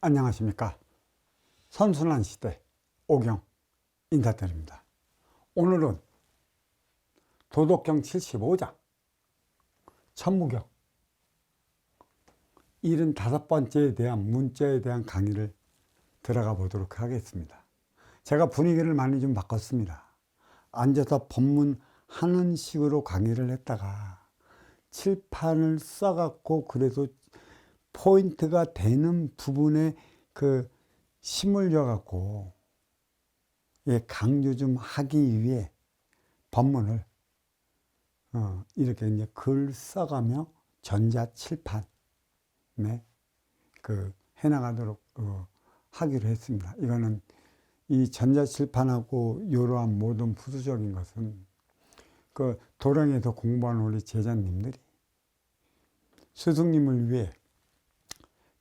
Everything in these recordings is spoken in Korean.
안녕하십니까. 선순환 시대 오경 인사드립니다. 오늘은 도덕경 75장 천무경 75번째에 대한 문자에 대한 강의를 들어가 보도록 하겠습니다. 제가 분위기를 많이 좀 바꿨습니다. 앉아서 법문하는 식으로 강의를 했다가 칠판을 써갖고 그래도 포인트가 되는 부분에 심을려 갖고 강조 좀 하기 위해 법문을 이렇게 이제 글 써가며 전자칠판에 해나가도록 하기로 했습니다. 이거는 이 전자칠판하고 이러한 모든 부수적인 것은 도량에서 공부하는 우리 제자님들이 스승님을 위해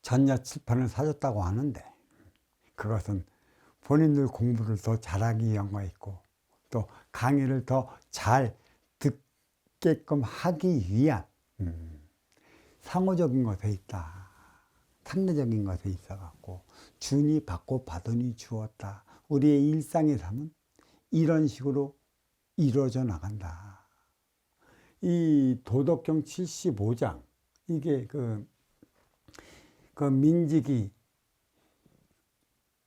전자칠판을 사줬다고 하는데, 그것은 본인들 공부를 더 잘하기 위한 있고 또 강의를 더 잘 듣게끔 하기 위한 상호적인 것에 있다. 상대적인 것에 있어 갖고 주니 받고 받으니 주었다. 우리의 일상의 삶은 이런 식으로 이루어져 나간다. 이 도덕경 75장 이게 민지기,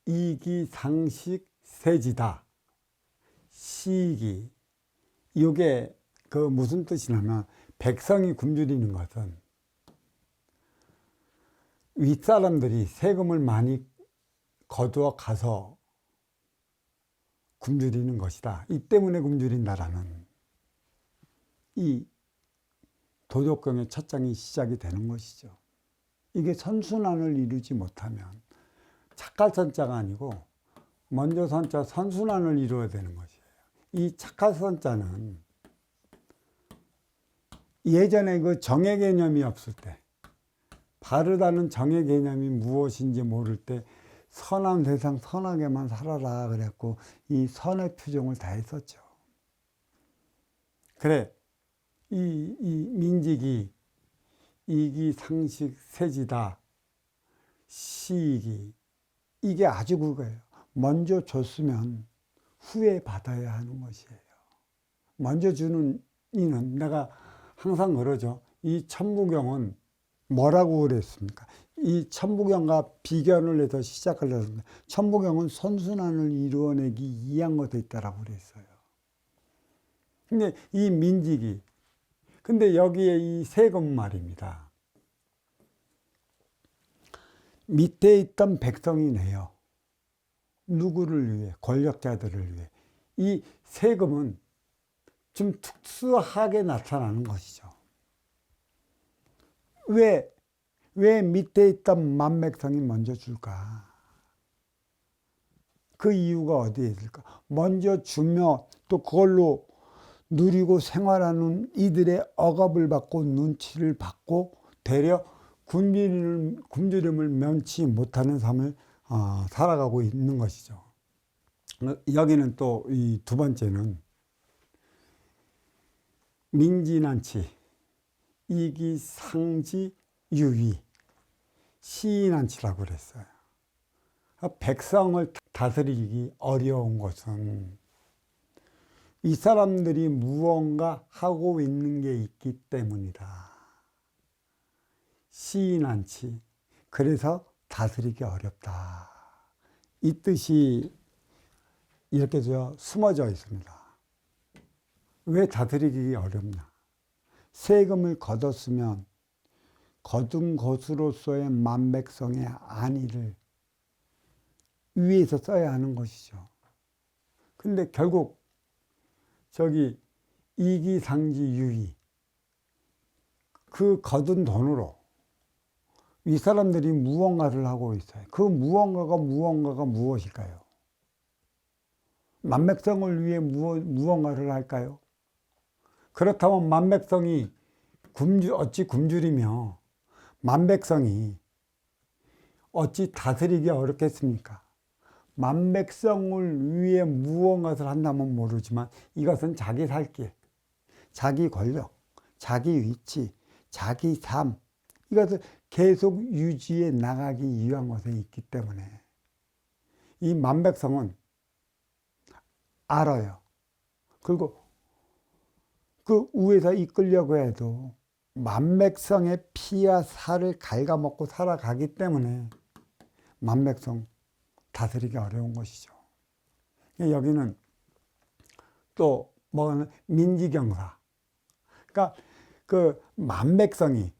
이기, 상식, 세지다, 시기. 이게 무슨 뜻이냐면, 백성이 굶주리는 것은 윗사람들이 세금을 많이 거두어 가서 굶주리는 것이다. 이 때문에 굶주린다라는 이 도덕경의 첫 장이 시작이 되는 것이죠. 이게 선순환을 이루지 못하면 착할 선자가 아니고 먼저 선자 선순환을 이루어야 되는 것이에요. 이 착할 선자는 예전에 정의 개념이 없을 때, 바르다는 정의 개념이 무엇인지 모를 때 선한 세상 선하게만 살아라 그랬고 이 선의 표정을 다 했었죠. 그래, 이 민지기, 이기, 상식, 세지다, 시기, 이게 아주 그거예요. 먼저 줬으면 후에 받아야 하는 것이에요. 먼저 주는 이는, 내가 항상 그러죠. 이 천무경은 뭐라고 그랬습니까? 이 천무경과 비견을 해서 시작을 했는데, 천무경은 선순환을 이루어내기 위한 것에 있다라고 그랬어요. 근데 이 민지기, 근데 여기에 이 세금 말입니다. 밑에 있던 백성이 내요. 누구를 위해? 권력자들을 위해. 이 세금은 좀 특수하게 나타나는 것이죠. 왜 밑에 있던 만백성이 먼저 줄까? 그 이유가 어디에 있을까? 먼저 주며 또 그걸로 누리고 생활하는 이들의 억압을 받고 눈치를 받고 되려 굶주림을 면치 못하는 삶을 살아가고 있는 것이죠. 여기는 또 이 두 번째는 민지난치, 이기, 상지, 유위, 시인난치라고 그랬어요. 백성을 다스리기 어려운 것은 이 사람들이 무언가 하고 있는 게 있기 때문이다. 시인난치, 그래서 다스리기 어렵다. 이 뜻이 이렇게 숨어져 있습니다. 왜 다스리기 어렵냐? 세금을 거뒀으면 거둔 것으로서의 만백성의 안위를 위에서 써야 하는 것이죠. 근데 결국 이기, 상지, 유위, 그 거둔 돈으로 이 사람들이 무언가를 하고 있어요. 그 무언가가 무엇일까요? 만백성을 위해 무언가를 할까요? 그렇다면 만백성이 어찌 굶주리며 만백성이 어찌 다스리기 어렵겠습니까? 만백성을 위해 무언가를 한다면 모르지만 이것은 자기 살 길, 자기 권력, 자기 위치, 자기 삶, 이것을 계속 유지해 나가기 위한 것에 있기 때문에 이 만백성은 알아요. 그리고 그 위에서 이끌려고 해도 만백성의 피와 살을 갉아먹고 살아가기 때문에 만백성 다스리기 어려운 것이죠. 여기는 또 뭐는 민지경사. 그러니까 그 만백성이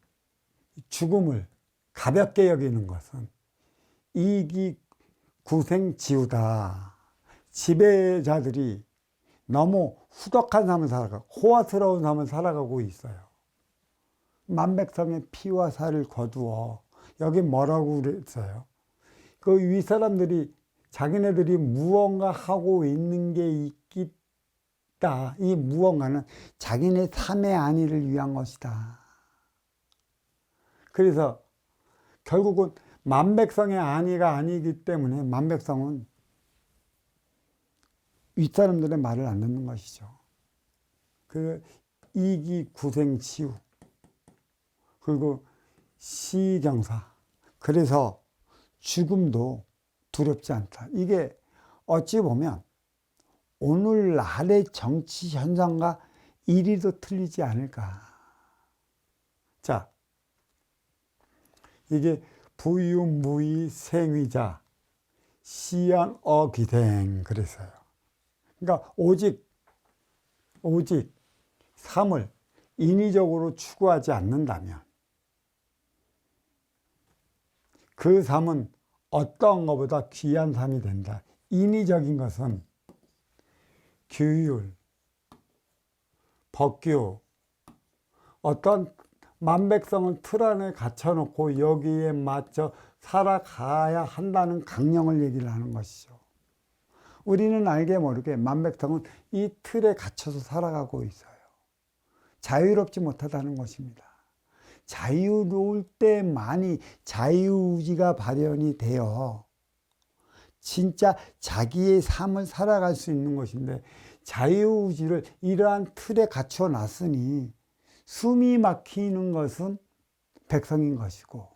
죽음을 가볍게 여기는 것은 이기구생지우다. 지배자들이 너무 후덕한 삶을 살아가고 호화스러운 삶을 살아가고 있어요. 만백성의 피와 살을 거두어. 여기 뭐라고 그랬어요? 그 윗사람들이 자기네들이 무언가 하고 있는 게 있다. 이 무언가는 자기네 삶의 안위를 위한 것이다. 그래서 결국은 만백성의 안위가 아니기 때문에 만백성은 윗사람들의 말을 안 듣는 것이죠. 그 이기구생치유 그리고 시경사. 그래서 죽음도 두렵지 않다. 이게 어찌 보면 오늘날의 정치 현상과 이리도 틀리지 않을까. 자, 이게 부유무의 생위자 시연어귀생 그랬어요. 그러니까 오직 삶을 인위적으로 추구하지 않는다면 그 삶은 어떤 것보다 귀한 삶이 된다. 인위적인 것은 규율, 법규, 어떤 만백성을 틀 안에 갇혀놓고 여기에 맞춰 살아가야 한다는 강령을 얘기를 하는 것이죠. 우리는 알게 모르게 만백성은 이 틀에 갇혀서 살아가고 있어요. 자유롭지 못하다는 것입니다. 자유로울 때만이 자유의지가 발현이 되어 진짜 자기의 삶을 살아갈 수 있는 것인데 자유의지를 이러한 틀에 갖춰 놨으니 숨이 막히는 것은 백성인 것이고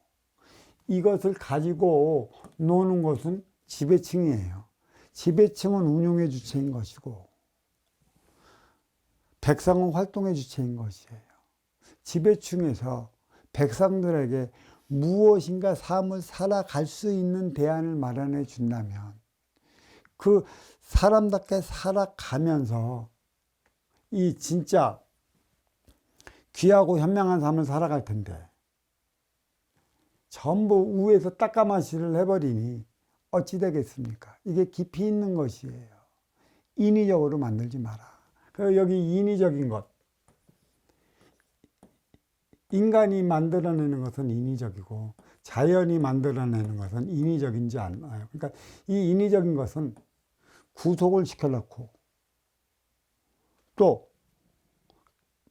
이것을 가지고 노는 것은 지배층이에요. 지배층은 운용의 주체인 것이고 백성은 활동의 주체인 것이에요. 지배층에서 백성들에게 무엇인가 삶을 살아갈 수 있는 대안을 마련해 준다면 그 사람답게 살아가면서 이 진짜 귀하고 현명한 삶을 살아갈 텐데 전부 위에서 따까마시를 해버리니 어찌 되겠습니까? 이게 깊이 있는 것이에요. 인위적으로 만들지 마라. 그리고 여기 인위적인 것. 인간이 만들어내는 것은 인위적이고 자연이 만들어내는 것은 인위적이지 않아요. 그러니까 이 인위적인 것은 구속을 시켜놓고 또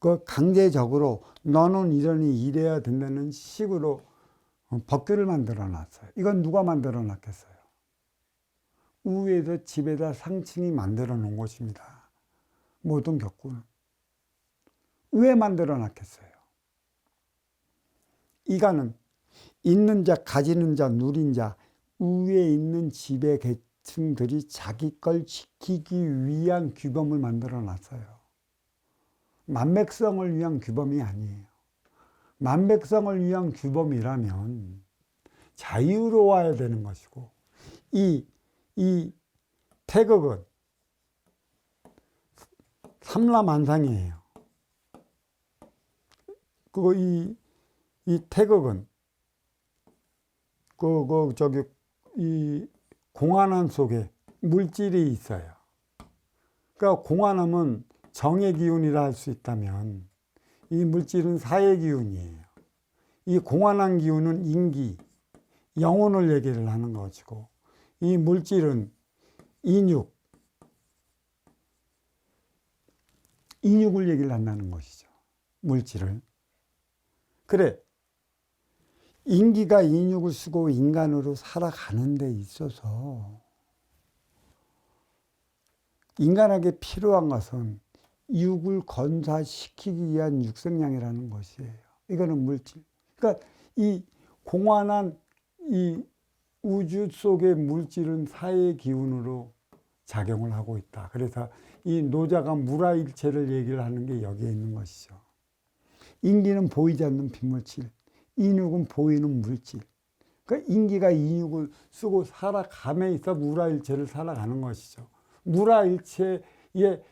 그 강제적으로 너는 이러니 이래야 된다는 식으로 법규를 만들어 놨어요. 이건 누가 만들어 놨겠어요? 위에서 집에다 상층이 만들어 놓은 것입니다. 모든 격구는. 왜 만들어 놨겠어요? 이가는 있는 자, 가지는 자, 누린 자, 위에 있는 지배 계층들이 자기 걸 지키기 위한 규범을 만들어 놨어요. 만백성을 위한 규범이 아니에요. 만백성을 위한 규범이라면 자유로워야 되는 것이고 이 태극은 삼라만상이에요. 그리고 이 태극은 이 공안함 속에 물질이 있어요. 그러니까 공안함은 정의 기운이라 할 수 있다면 이 물질은 사의 기운이에요. 이 공안한 기운은 인기, 영혼을 얘기를 하는 것이고 이 물질은 인육을 얘기를 한다는 것이죠. 물질을. 그래, 인기가 인육을 쓰고 인간으로 살아가는 데 있어서 인간에게 필요한 것은 육을 건사시키기 위한 육성량이라는 것이에요. 이거는 물질. 그러니까 이 공활한 이 우주 속의 물질은 사의 기운으로 작용을 하고 있다. 그래서 이 노자가 무라일체를 얘기를 하는 게 여기에 있는 것이죠. 인기는 보이지 않는 빈물질, 인육은 보이는 물질. 그러니까 인기가 인육을 쓰고 살아감에 있어 무라일체를 살아가는 것이죠. 무라일체의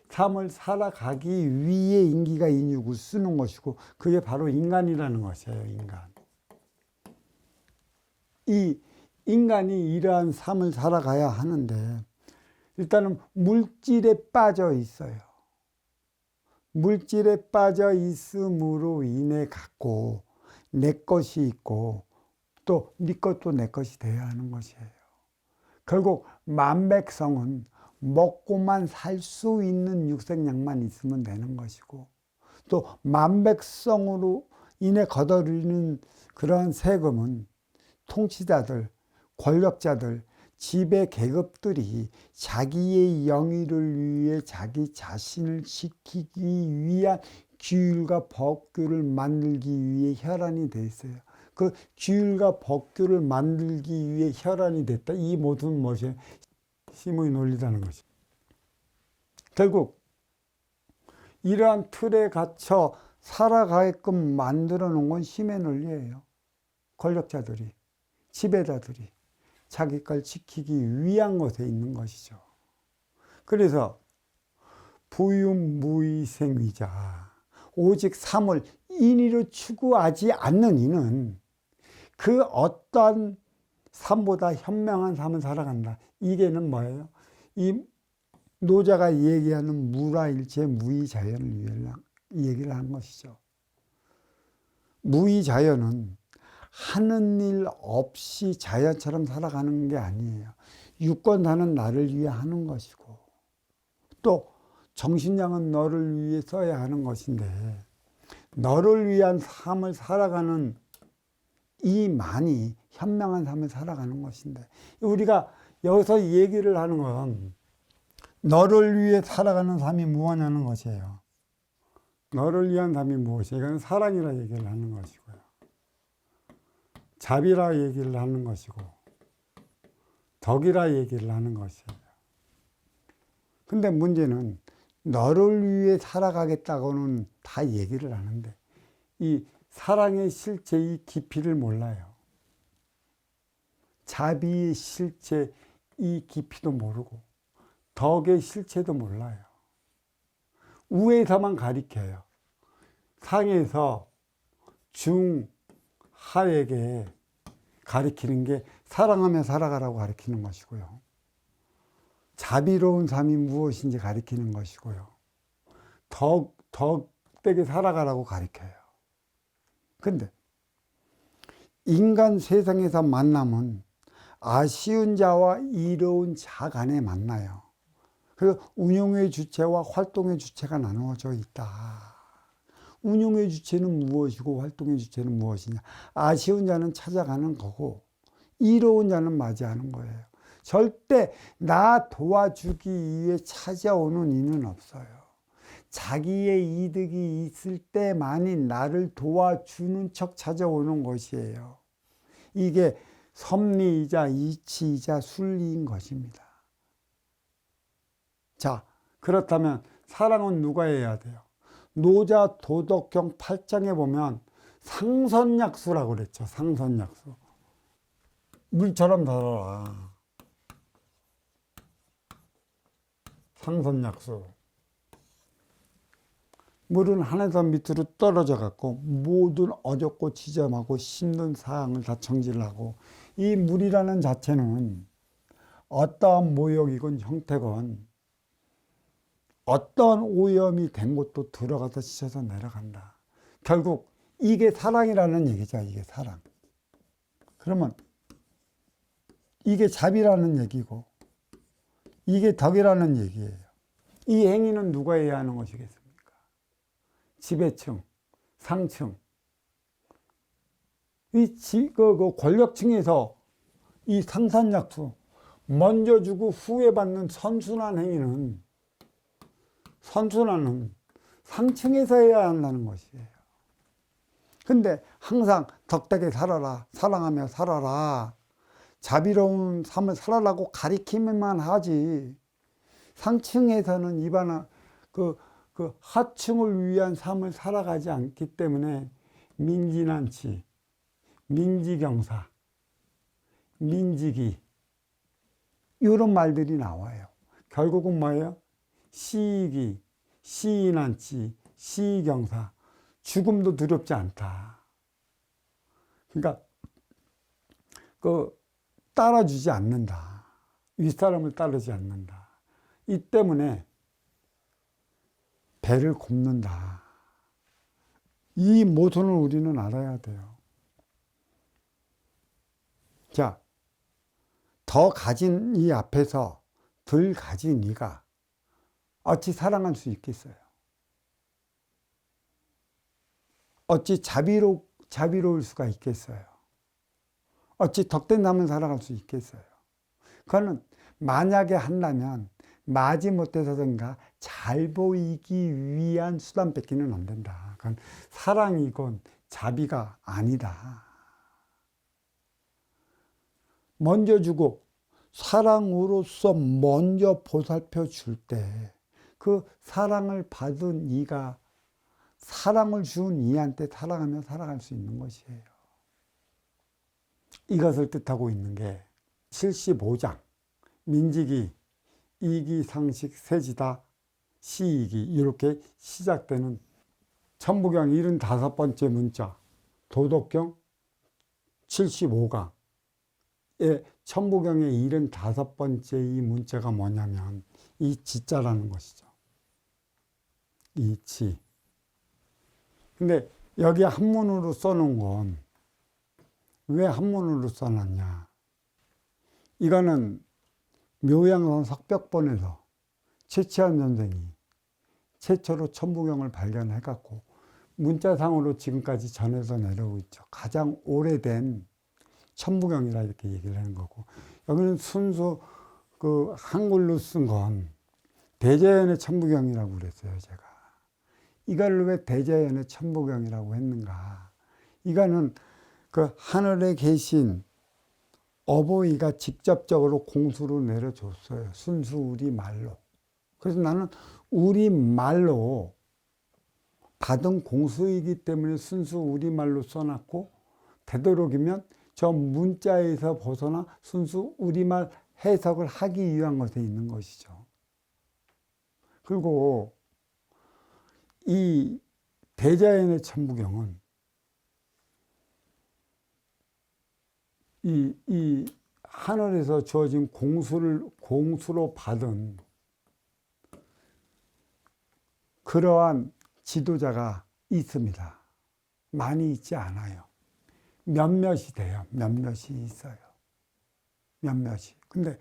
삶을 살아가기 위해 인기가 인육을 쓰는 것이고, 그게 바로 인간이라는 것이에요. 이 인간이 이러한 삶을 살아가야 하는데, 일단은 물질에 빠져 있어요. 물질에 빠져 있음으로 인해 갖고 내 것이 있고, 또 네 것도 내 것이 돼야 하는 것이에요. 결국 만백성은 먹고만 살 수 있는 육생약만 있으면 되는 것이고, 또 만백성으로 인해 거둬들이는 그러한 세금은 통치자들, 권력자들, 지배 계급들이 자기의 영위를 위해 자기 자신을 지키기 위한 규율과 법규를 만들기 위해 혈안이 돼 있어요. 그 규율과 법규를 만들기 위해 혈안이 됐다. 이 모든 것이 힘의 논리라는 거죠. 결국 이러한 틀에 갇혀 살아가게끔 만들어 놓은 건 힘의 논리예요. 권력자들이, 지배자들이 자기 걸 지키기 위한 것에 있는 것이죠. 그래서 부유무의생위자, 오직 삶을 인위로 추구하지 않는 이는 그 어떠한 삶보다 현명한 삶을 살아간다. 이게는 뭐예요? 이 노자가 얘기하는 무라일체 무의자연을 얘기를 하는 것이죠. 무의자연은 하는 일 없이 자연처럼 살아가는 게 아니에요. 유권 사는 나를 위해 하는 것이고, 또 정신량은 너를 위해 써야 하는 것인데, 너를 위한 삶을 살아가는 이만이 현명한 삶을 살아가는 것인데, 우리가 여기서 얘기를 하는 건 너를 위해 살아가는 삶이 무엇이냐는 것이에요. 너를 위한 삶이 무엇이에요? 이건 사랑이라 얘기를 하는 것이고요. 자비라 얘기를 하는 것이고, 덕이라 얘기를 하는 것이에요. 근데 문제는 너를 위해 살아가겠다고는 다 얘기를 하는데, 이 사랑의 실체의 깊이를 몰라요. 자비의 실체 이 깊이도 모르고, 덕의 실체도 몰라요. 우에서만 가리켜요. 상에서 중, 하에게 가리키는 게 사랑하며 살아가라고 가리키는 것이고요. 자비로운 삶이 무엇인지 가리키는 것이고요. 덕되게 살아가라고 가리켜요. 근데 인간 세상에서 만남은 아쉬운 자와 이로운 자 간에 만나요. 그래서 운용의 주체와 활동의 주체가 나누어져 있다. 운용의 주체는 무엇이고 활동의 주체는 무엇이냐. 아쉬운 자는 찾아가는 거고, 이로운 자는 맞이하는 거예요. 절대 나 도와주기 위해 찾아오는 이는 없어요. 자기의 이득이 있을 때만이 나를 도와주는 척 찾아오는 것이에요. 이게 섭리이자 이치이자 순리인 것입니다. 자, 그렇다면 사랑은 누가 해야 돼요? 노자 도덕경 8장에 보면 상선약수라고 그랬죠. 상선약수. 물처럼 덜어라. 상선약수. 물은 하늘에서 밑으로 떨어져 갖고 모든 어렵고 지점하고 힘든 사항을 다 정지를 하고, 이 물이라는 자체는 어떠한 모욕이건 형태건 어떤 오염이 된 곳도 들어가서 씻어서 내려간다. 결국 이게 사랑이라는 얘기죠. 이게 사랑. 그러면 이게 자비라는 얘기고, 이게 덕이라는 얘기예요. 이 행위는 누가 해야 하는 것이겠습니까? 지배층, 상층, 그 권력층에서 이 상선약수, 먼저 주고 후회 받는 선순환 행위는, 선순환은 상층에서 해야 한다는 것이에요. 근데 항상 덕되게 살아라, 사랑하며 살아라, 자비로운 삶을 살아라고 가리키기만 하지, 상층에서는 그 하층을 위한 삶을 살아가지 않기 때문에 민진한치, 민지경사, 민지기 이런 말들이 나와요. 결국은 뭐예요? 시기, 시인한치, 시경사, 죽음도 두렵지 않다. 그러니까 따라주지 않는다. 윗사람을 따르지 않는다. 이 때문에 배를 굽는다. 이 모순을 우리는 알아야 돼요. 자, 더 가진 이 앞에서 덜 가진 이가 어찌 사랑할 수 있겠어요? 어찌 자비로울 수가 있겠어요? 어찌 덕된 삶을 살아갈 수 있겠어요? 그거는 만약에 한다면 마지못해서든가 잘 보이기 위한 수단 뺏기는 안 된다. 그건 사랑이건 자비가 아니다. 먼저 주고 사랑으로서 먼저 보살펴 줄 때 그 사랑을 받은 이가 사랑을 준 이한테 사랑하며 살아갈 수 있는 것이에요. 이것을 뜻하고 있는 게 75장 민지기, 이기상식, 세지다, 시이기 이렇게 시작되는 천부경 75번째 문자 도덕경 75강의 천부경의 75번째 이 문자가 뭐냐면 이 지자라는 것이죠. 이치. 근데 여기 한문으로 써놓은 건 왜 한문으로 써놨냐? 이거는 묘양선 석벽본에서 최치환 선생이 최초로 천부경을 발견해갖고 문자상으로 지금까지 전해서 내려오고 있죠. 가장 오래된 천부경이라 이렇게 얘기를 하는 거고, 여기는 순수 한글로 쓴 건 대자연의 천부경이라고 그랬어요, 제가. 이걸 왜 대자연의 천부경이라고 했는가? 이거는 그 하늘에 계신 어버이가 직접적으로 공수로 내려줬어요. 순수 우리말로. 그래서 나는 우리말로 받은 공수이기 때문에 순수 우리말로 써놨고, 되도록이면 저 문자에서 벗어나 순수 우리말 해석을 하기 위한 것에 있는 것이죠. 그리고 이 대자연의 천부경은 이 하늘에서 주어진 공수로 받은 그러한 지도자가 있습니다. 많이 있지 않아요. 몇몇이 돼요. 몇몇이 있어요. 몇몇이. 근데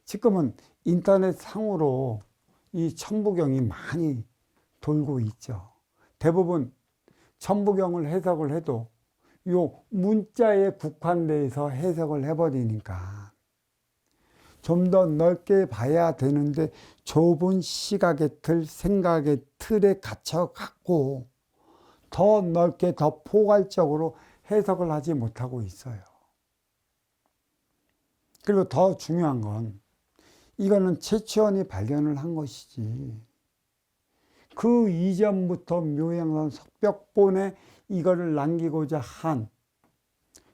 지금은 인터넷 상으로 이 천부경이 많이 돌고 있죠. 대부분 천부경을 해석을 해도 요 문자에 국한돼서 해석을 해버리니까 좀 더 넓게 봐야 되는데 좁은 시각의 틀, 생각의 틀에 갇혀 갖고 더 넓게 더 포괄적으로 해석을 하지 못하고 있어요. 그리고 더 중요한 건 이거는 최치원이 발견을 한 것이지, 그 이전부터 묘양선 석벽본에 이거를 남기고자 한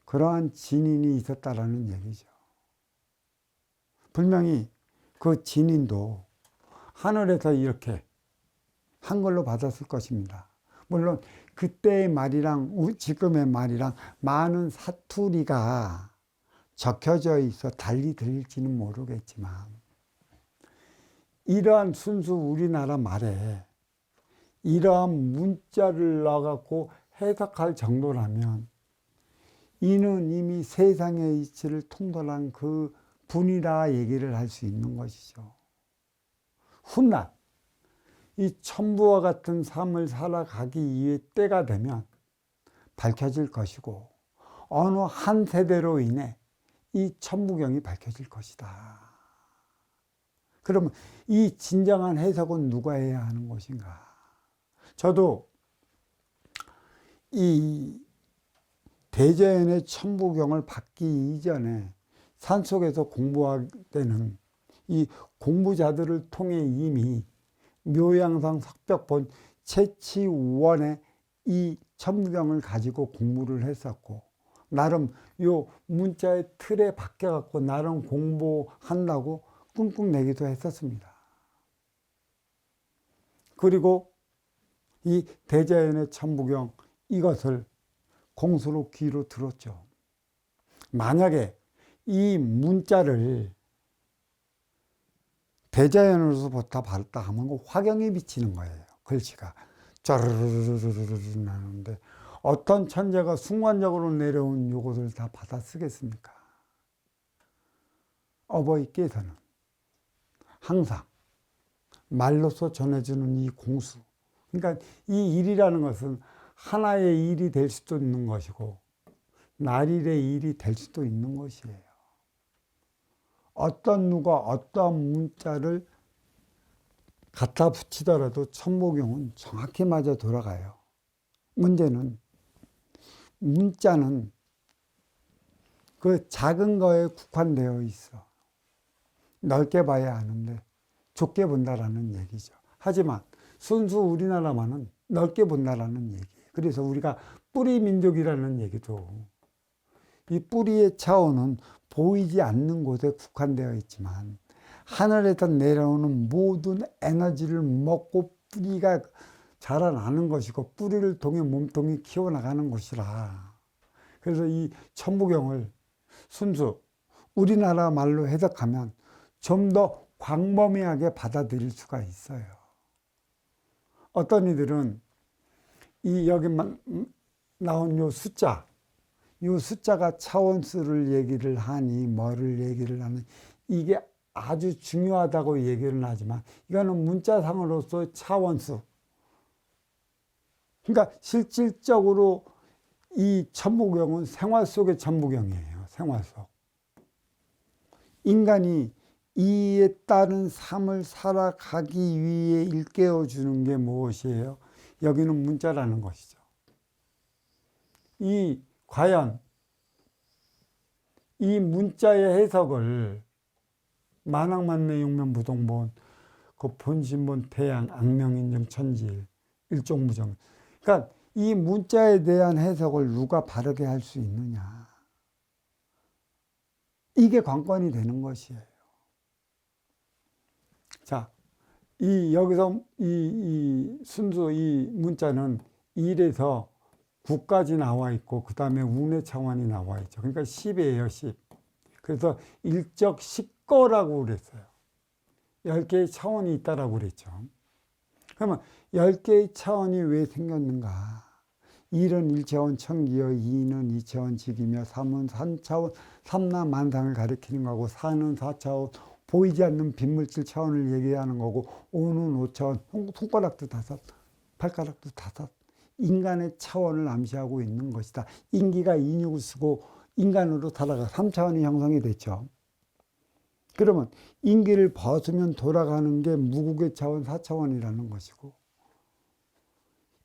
그러한 진인이 있었다라는 얘기죠. 분명히 그 진인도 하늘에서 이렇게 한글로 받았을 것입니다. 물론 그때의 말이랑 지금의 말이랑 많은 사투리가 적혀져 있어 달리 들릴지는 모르겠지만, 이러한 순수 우리나라 말에 이러한 문자를 넣어갖고 해석할 정도라면 이는 이미 세상의 이치를 통달한 그 분이라 얘기를 할 수 있는 것이죠. 훗날 이 천부와 같은 삶을 살아가기 위해 때가 되면 밝혀질 것이고, 어느 한 세대로 인해 이 천부경이 밝혀질 것이다. 그러면 이 진정한 해석은 누가 해야 하는 것인가? 저도 이 대자연의 천부경을 받기 이전에 산속에서 공부할 때는 이 공부자들을 통해 이미 묘양상 석벽본 채치원의 이 천부경을 가지고 공부를 했었고, 나름 요 문자의 틀에 박혀 갖고 나름 공부한다고 꿍꿍 내기도 했었습니다. 그리고 이 대자연의 천부경, 이것을 공수로 귀로 들었죠. 만약에 이 문자를 대자연으로서부터 봤다 하면 화경이 비치는 거예요. 글씨가 쩌르르르르르 나는데 어떤 천재가 순간적으로 내려온 요것을 다 받아 쓰겠습니까? 어버이께서는 항상 말로서 전해주는 이 공수, 그러니까 이 일이라는 것은 하나의 일이 될 수도 있는 것이고 날일의 일이 될 수도 있는 것이에요. 어떤 누가 어떠한 문자를 갖다 붙이더라도 천부경은 정확히 맞아 돌아가요. 문제는 문자는 그 작은 거에 국한되어 있어. 넓게 봐야 하는데 좁게 본다라는 얘기죠. 하지만 순수 우리나라만은 넓게 본다라는 얘기예요. 그래서 우리가 뿌리 민족이라는 얘기도, 이 뿌리의 차원은 보이지 않는 곳에 국한되어 있지만 하늘에서 내려오는 모든 에너지를 먹고 뿌리가 자라나는 것이고 뿌리를 통해 몸통이 키워나가는 것이라. 그래서 이 천부경을 순수 우리나라 말로 해석하면 좀 더 광범위하게 받아들일 수가 있어요. 어떤 이들은 이 여기만 나온 요 숫자, 이 숫자가 차원수를 얘기를 하니 뭐를 얘기를 하니 이게 아주 중요하다고 얘기를 하지만 이거는 문자상으로서 차원수. 그러니까 실질적으로 이 천부경은 생활 속의 천부경이에요. 생활 속. 인간이 이에 따른 삶을 살아가기 위해 일깨워주는 게 무엇이에요? 여기는 문자라는 것이죠. 과연 이 문자의 해석을 만학만매 육면부동본, 그 본신본 태양, 악명인정 천지일, 일종무정. 그러니까 이 문자에 대한 해석을 누가 바르게 할 수 있느냐. 이게 관건이 되는 것이에요. 자, 여기서 순수 이 문자는 1에서 9까지 나와 있고, 그 다음에 운의 차원이 나와 있죠. 그러니까 10이에요, 10. 그래서 일적 10거라고 그랬어요. 10개의 차원이 있다라고 그랬죠. 그러면 10개의 차원이 왜 생겼는가? 1은 1차원 천기여, 2는 2차원 직이며, 3은 3차원 삼라만상을 가리키는 거고, 4는 4차원 보이지 않는 빈물질 차원을 얘기하는 거고, 5는 5차원, 손가락도 5, 발가락도 5, 인간의 차원을 암시하고 있는 것이다. 인기가 인육을 쓰고 인간으로 살아가 3차원이 형성이 됐죠. 그러면 인기를 벗으면 돌아가는 게 무국의 차원 4차원이라는 것이고,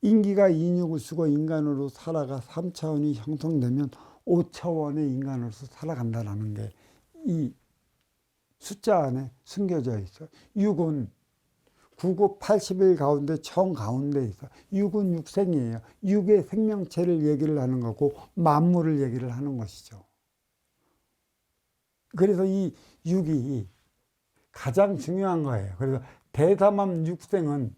인기가 인육을 쓰고 인간으로 살아가 3차원이 형성되면 5차원의 인간으로서 살아간다는 게 이 숫자 안에 숨겨져 있어요. 6은 99, 80일 가운데 정 가운데 있어. 6은 육생이에요. 6의 생명체를 얘기를 하는 거고 만물을 얘기를 하는 것이죠. 그래서 이 6이 가장 중요한 거예요. 그래서 대담함 육생은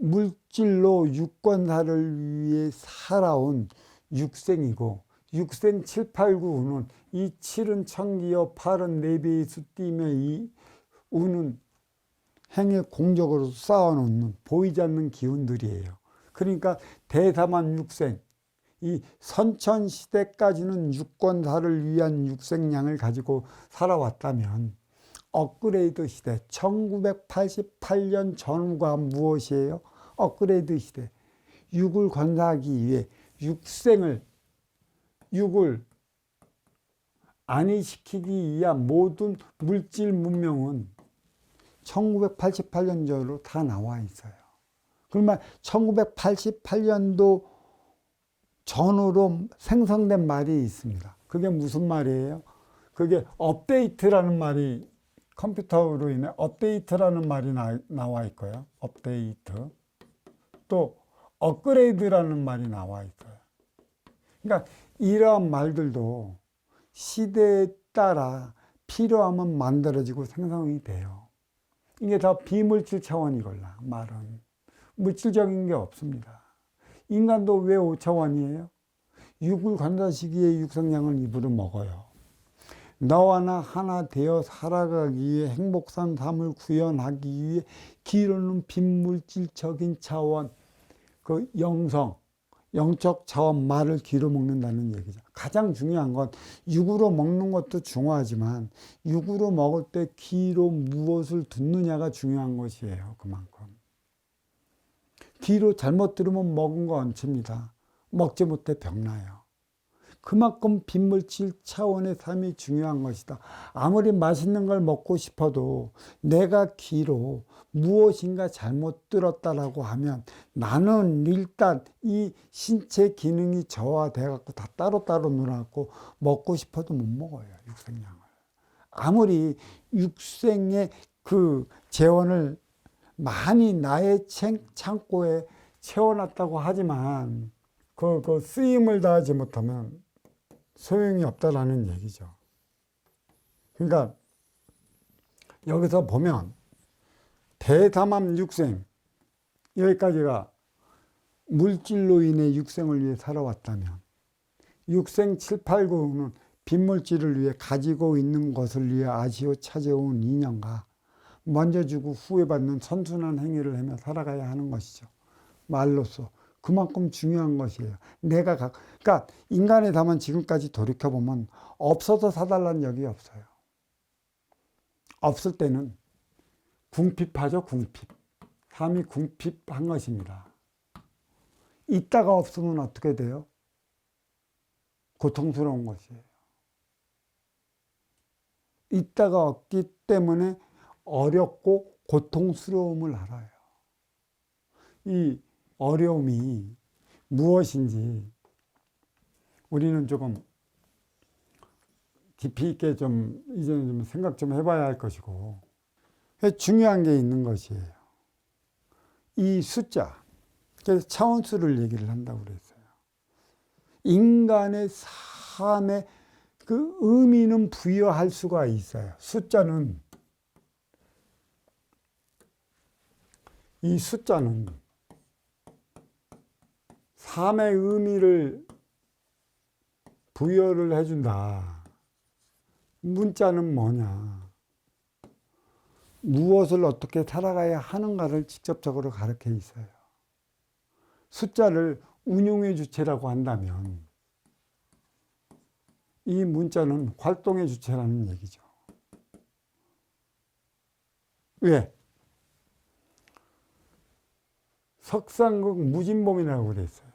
물질로 유권사를 위해 살아온 육생이고, 육생 7, 8, 9는 이 7은 천기여, 8은 4배의 수띠며, 이 우는 행의 공적으로 쌓아놓는 보이지 않는 기운들이에요. 그러니까 대담한 육생, 이 선천시대까지는 유권사를 위한 육생량을 가지고 살아왔다면 업그레이드 시대, 1988년 전후가 무엇이에요? 업그레이드 시대. 육을 건사하기 위해 육을 안위시키기 위한 모든 물질 문명은 1988년 전으로 다 나와 있어요. 그러면 1988년도 전후로 생성된 말이 있습니다. 그게 무슨 말이에요? 그게 업데이트라는 말이, 컴퓨터로 인해 업데이트라는 말이 나와 있고요. 업데이트. 또 업그레이드라는 말이 나와 있어요. 그러니까 이러한 말들도 시대에 따라 필요하면 만들어지고 생성이 돼요. 이게 다 비물질 차원이걸라, 말은. 물질적인 게 없습니다. 인간도 왜 5차원이에요? 육을 관자시기에 육성량을 입으로 먹어요. 너와 나 하나 되어 살아가기 위해 행복한 삶을 구현하기 위해 기르는 빈물질적인 차원, 그 영성, 영적 차원 말을 기로 먹는다는 얘기죠. 가장 중요한 건 육으로 먹는 것도 중요하지만 육으로 먹을 때 기로 무엇을 듣느냐가 중요한 것이에요. 그만큼. 기로 잘못 들으면 먹은 거 얹힙니다. 먹지 못해 병나요. 그만큼 빈물질 차원의 삶이 중요한 것이다. 아무리 맛있는 걸 먹고 싶어도 내가 기로 무엇인가 잘못 들었다라고 하면 나는 일단 이 신체 기능이 저하돼 갖고 다 따로따로 놀아갖고 먹고 싶어도 못 먹어요. 육생량을. 아무리 육생의 그 재원을 많이 나의 창고에 채워놨다고 하지만 그 쓰임을 다하지 못하면 소용이 없다라는 얘기죠. 그러니까 여기서 보면 대담함 육생, 여기까지가 물질로 인해 육생을 위해 살아왔다면 육생 7, 8, 9는 빈물질을 위해 가지고 있는 것을 위해 아쉬워 찾아온 인연과 먼저 주고 후회 받는 선순환 행위를 하며 살아가야 하는 것이죠. 말로써. 그만큼 중요한 것이에요. 그러니까 인간의 담은 지금까지 돌이켜보면 없어서 사달라는 적이 없어요. 없을 때는 궁핍하죠, 궁핍. 삶이 궁핍한 것입니다. 있다가 없으면 어떻게 돼요? 고통스러운 것이에요. 있다가 없기 때문에 어렵고 고통스러움을 알아요. 이 어려움이 무엇인지 우리는 조금 깊이 있게 좀 이제는 좀 생각 좀 해봐야 할 것이고, 중요한 게 있는 것이에요. 이 숫자, 그래서 차원수를 얘기를 한다고 그랬어요. 인간의 삶에 그 의미는 부여할 수가 있어요. 숫자는, 이 숫자는 삶의 의미를 부여를 해준다. 문자는 뭐냐? 무엇을 어떻게 살아가야 하는가를 직접적으로 가르쳐 있어요. 숫자를 운용의 주체라고 한다면 이 문자는 활동의 주체라는 얘기죠. 왜? 석상국 무진범이라고 그랬어요.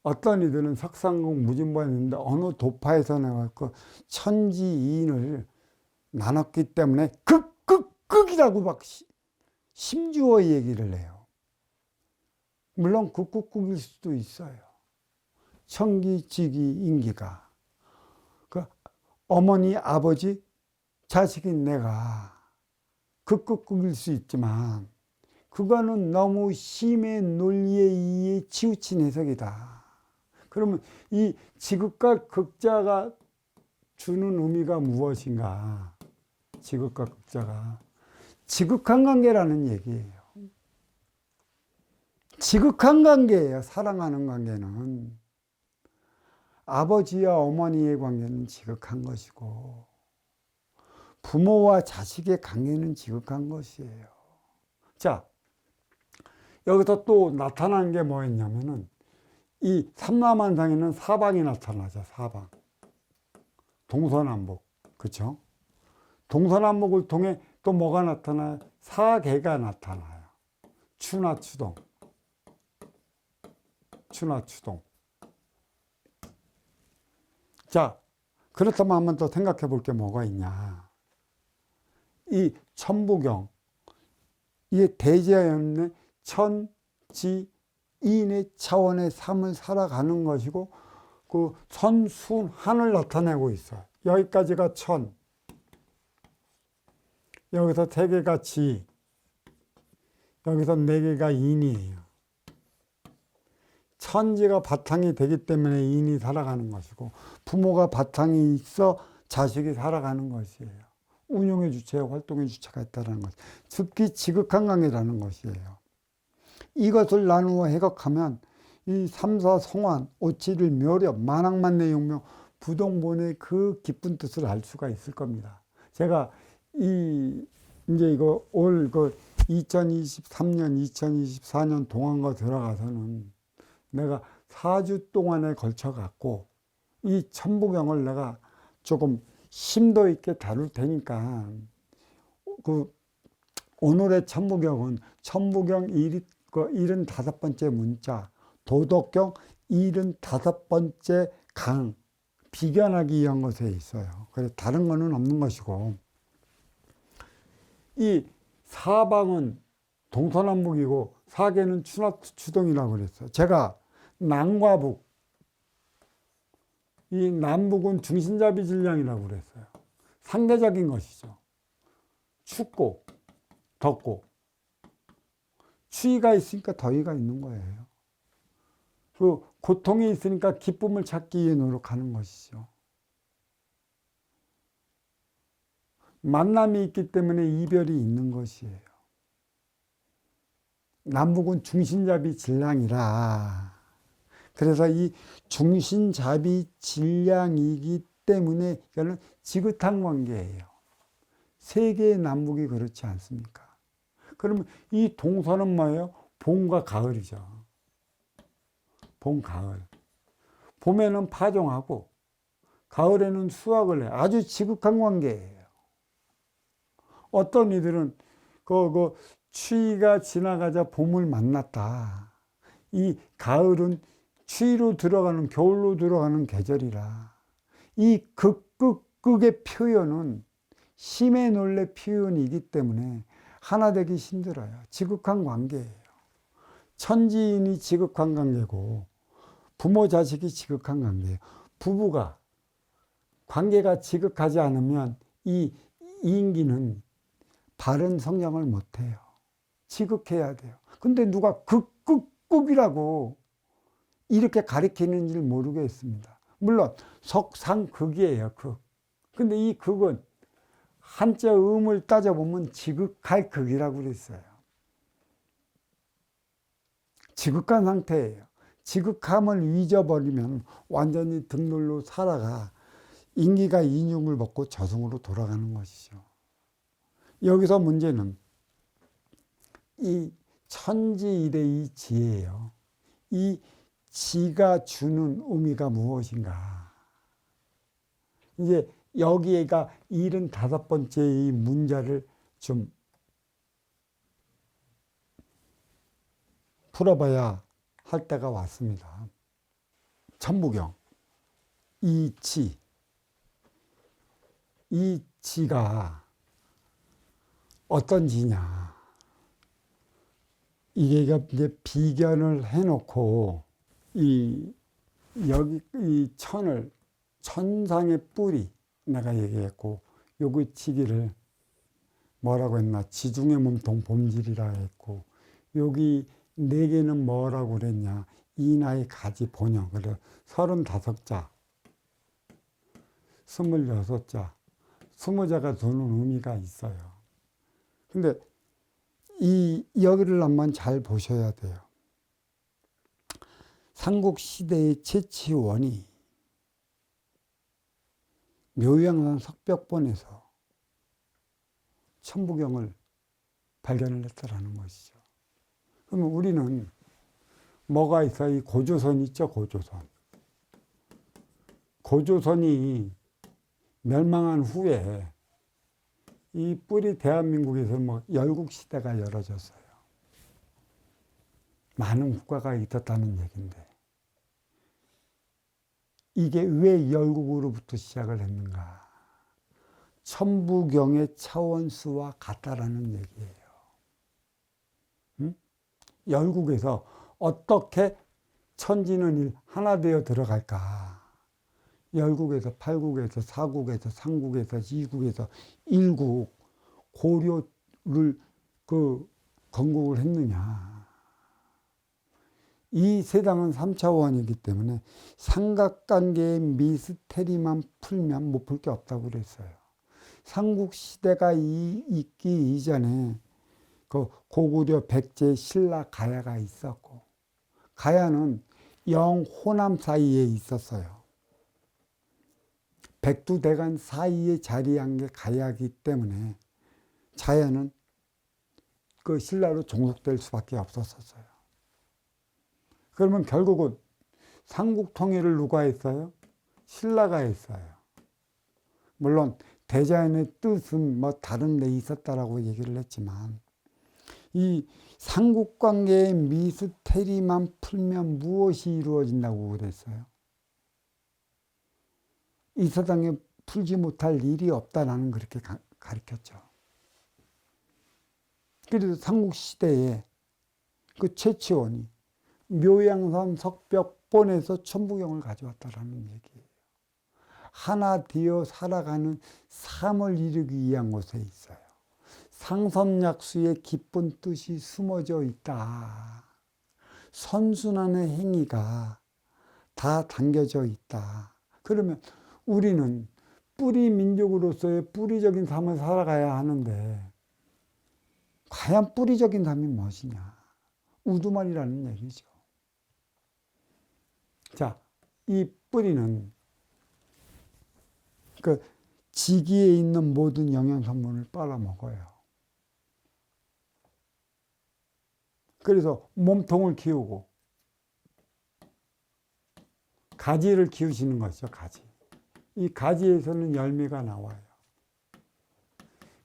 어떤 이들은 석상국 무진범이었는데 어느 도파에서 나와서 천지인을 나눴기 때문에 극이라고 막 심주어 얘기를 해요. 물론 극일 수도 있어요. 천기, 지기, 인기가. 그 어머니, 아버지, 자식인 내가 극일 수 있지만 그거는 너무 심의 논리에 의해 치우친 해석이다. 그러면 이 지극과 극자가 주는 의미가 무엇인가? 지극과 극자가 지극한 관계라는 얘기예요. 지극한 관계예요. 사랑하는 관계는. 아버지와 어머니의 관계는 지극한 것이고 부모와 자식의 관계는 지극한 것이에요. 자, 여기서 또 나타난 게 뭐였냐면은 이 삼라만상에는 사방이 나타나죠. 사방. 동서남북. 그렇죠? 동서남북을 통해 또 뭐가 나타나요? 사계가 나타나요. 추나추동. 추나추동. 자, 그렇다면 한번 더 생각해 볼 게 뭐가 있냐. 이 천부경, 이게 대자연의 천, 지, 인의 차원의 삶을 살아가는 것이고 그 천순한을 나타내고 있어요. 여기까지가 천, 여기서 세 개가 지, 여기서 네 개가 인이에요. 천지가 바탕이 되기 때문에 인이 살아가는 것이고 부모가 바탕이 있어 자식이 살아가는 것이에요. 운용의 주체, 활동의 주체가 있다는 것. 특히 지극한 관계라는 것이에요. 이것을 나누어 해석하면 이 삼사 성환, 오칠일 묘렵, 만학만내 용명, 부동본의 그 깊은 뜻을 알 수가 있을 겁니다. 제가 이제 이거 올 2023년, 2024년 동안과 들어가서는 내가 4주 동안에 걸쳐 갖고 이 천부경을 내가 조금 심도 있게 다룰 테니까 오늘의 천부경은 천부경 75번째 문자, 도덕경 75번째 강, 비견하기 위한 것에 있어요. 그래서 다른 거는 없는 것이고, 이 사방은 동서남북이고 사계는 추동이라고 그랬어요. 제가 남과 북, 이 남북은 중심잡이 질량이라고 그랬어요. 상대적인 것이죠. 춥고 덥고 추위가 있으니까 더위가 있는 거예요. 그 고통이 있으니까 기쁨을 찾기 위해 노력하는 것이죠. 만남이 있기 때문에 이별이 있는 것이에요. 남북은 중심잡이 질량이라. 그래서 이 중심잡이 질량이기 때문에 이거는 지긋한 관계예요. 세계의 남북이 그렇지 않습니까? 그러면 이 동서는 뭐예요? 봄과 가을이죠. 봄, 가을. 봄에는 파종하고 가을에는 수확을 해요. 아주 지극한 관계예요. 어떤 이들은 추위가 지나가자 봄을 만났다. 이 가을은 추위로 들어가는, 겨울로 들어가는 계절이라. 이 극의 표현은 심의 논리 표현이기 때문에 하나 되기 힘들어요. 지극한 관계예요. 천지인이 지극한 관계고 부모 자식이 지극한 관계예요. 부부가 관계가 지극하지 않으면 이 인기는 바른 성장을 못해요. 지극해야 돼요. 근데 누가 극이라고 이렇게 가리키는지를 모르겠습니다. 물론 석상극이에요. 극. 근데 이 극은 한자 음을 따져보면 지극할 극이라고 그랬어요. 지극한 상태예요. 지극함을 잊어버리면 완전히 등롤로 살아가 인기가 인육을 먹고 저승으로 돌아가는 것이죠. 여기서 문제는 이 천지일의 이 지예요. 이 지가 주는 의미가 무엇인가? 이제 여기에가 75번째 이 문자를 좀 풀어봐야 할 때가 왔습니다. 천부경, 이 지가 어떤 지냐? 이게 이제 비견을 해놓고 여기 이 천상의 뿌리 내가 얘기했고 요기 치기를 뭐라고 했나? 지중해 몸통 봄질이라 했고 여기 네 개는 뭐라고 그랬냐? 이나의 가지 본영. 그래 35자, 26자, 20자가 두는 의미가 있어요. 근데 여기를 한번 잘 보셔야 돼요. 삼국시대의 최치원이 묘양산 석벽본에서 천부경을 발견을 했다라는 것이죠. 그러면 우리는 뭐가 있어? 이 고조선 있죠, 고조선. 고조선이 멸망한 후에 이 뿌리 대한민국에서 열국시대가 열어졌어요. 많은 국가가 있었다는 얘기인데 이게 왜 열국으로부터 시작을 했는가? 천부경의 차원수와 같다라는 얘기예요. 열국에서 어떻게 천지는 하나 되어 들어갈까? 열국에서 팔국에서 사국에서 삼국에서 이국에서 일국 고려를 건국을 했느냐? 이 세상은 3차원이기 때문에 삼각관계의 미스테리만 풀면 못 풀 게 없다고 그랬어요. 삼국시대가 있기 이전에 그 고구려, 백제, 신라, 가야가 있었고, 가야는 영호남 사이에 있었어요. 백두대간 사이에 자리한 게 가야이기 때문에 자야는 그 신라로 종속될 수밖에 없었어요. 그러면 결국은 삼국 통일을 누가 했어요? 신라가 했어요. 물론 대자연의 뜻은 뭐 다른 데 있었다라고 얘기를 했지만, 이 삼국관계의 미스테리만 풀면 무엇이 이루어진다고 그랬어요? 이 세상에 풀지 못할 일이 없다라는 그렇게 가르쳤죠. 그래서 삼국시대에 그 최치원이 묘양산 석벽본에서 천부경을 가져왔다라는 얘기예요. 하나 되어 살아가는 삶을 이루기 위한 곳에 있어요. 상선약수의 깊은 뜻이 숨어져 있다. 선순환의 행위가 다 담겨져 있다. 그러면 우리는 뿌리 민족으로서의 뿌리적인 삶을 살아가야 하는데, 과연 뿌리적인 삶이 무엇이냐? 우두머리라는 얘기죠. 자, 이 뿌리는 그 지기에 있는 모든 영양성분을 빨아먹어요. 그래서 몸통을 키우고 가지를 키우시는 것이죠. 가지. 이 가지에서는 열매가 나와요.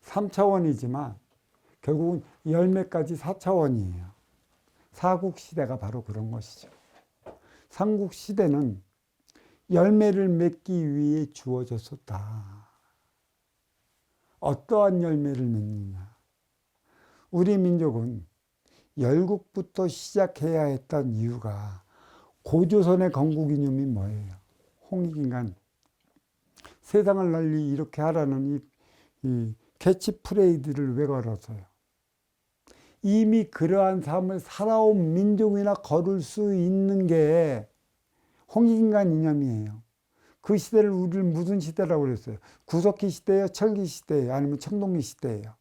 3차원이지만 결국은 열매까지 4차원이에요. 사국시대가 바로 그런 것이죠. 삼국시대는 열매를 맺기 위해 주어졌었다. 어떠한 열매를 맺느냐? 우리 민족은 열국부터 시작해야 했던 이유가, 고조선의 건국이념이 뭐예요? 홍익인간. 세상을 널리 이렇게 하라는 이 캐치프레이즈를 왜 걸었어요? 이미 그러한 삶을 살아온 민족이나 걸을 수 있는 게 홍익인간 이념이에요. 그 시대를 우리를 무슨 시대라고 그랬어요? 구석기 시대예요? 철기 시대예요? 아니면 청동기 시대예요?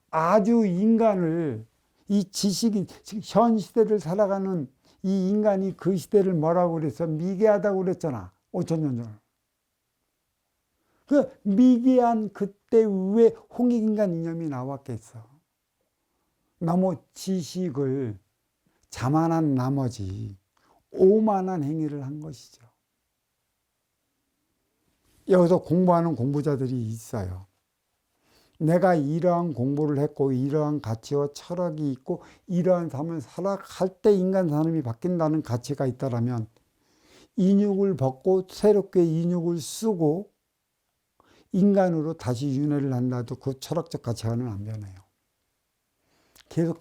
아주 인간을, 이 지식이, 현 시대를 살아가는 이 인간이 그 시대를 뭐라고 그랬어? 미개하다고 그랬잖아. 5천년 전. 그 미개한 그때 왜 홍익인간 이념이 나왔겠어? 너무 지식을 자만한 나머지 오만한 행위를 한 것이죠. 여기서 공부하는 공부자들이 있어요. 내가 이러한 공부를 했고 이러한 가치와 철학이 있고 이러한 삶을 살아갈 때 인간 삶이 바뀐다는 가치가 있다면, 인육을 벗고 새롭게 인육을 쓰고 인간으로 다시 윤회를 한다도 그 철학적 가치관은 안 변해요. 계속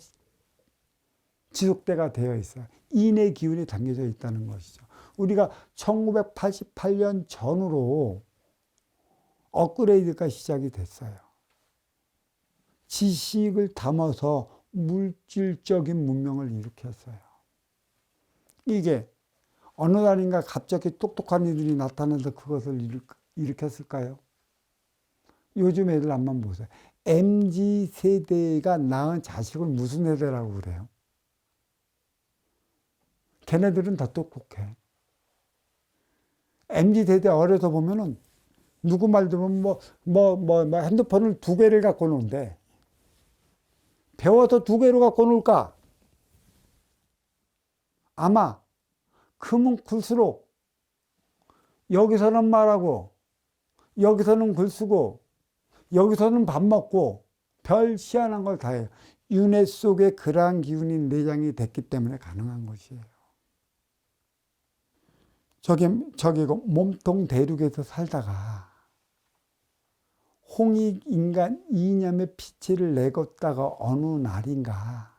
지속대가 되어 있어요. 인의 기운이 담겨져 있다는 것이죠. 우리가 1988년 전으로 업그레이드가 시작이 됐어요. 지식을 담아서 물질적인 문명을 일으켰어요. 이게 어느 날인가 갑자기 똑똑한 이들이 나타나서 그것을 일으켰을까요? 요즘 애들 한번 보세요. MZ세대가 낳은 자식을 무슨 세대라고 그래요? 걔네들은 더 똑똑해. MZ세대 어려서 보면은 누구 말 들으면 핸드폰을 2개를 갖고 노는데, 배워서 2개로 갖고 놀까? 아마 크면 클수록 여기서는 말하고 여기서는 글 쓰고 여기서는 밥 먹고 별 희한한 걸 다 해요. 윤회 속에 그러한 기운이 내장이 됐기 때문에 가능한 것이에요. 저기 몸통 대륙에서 살다가 홍익인간 이념의 피치를 내걷다가 어느 날인가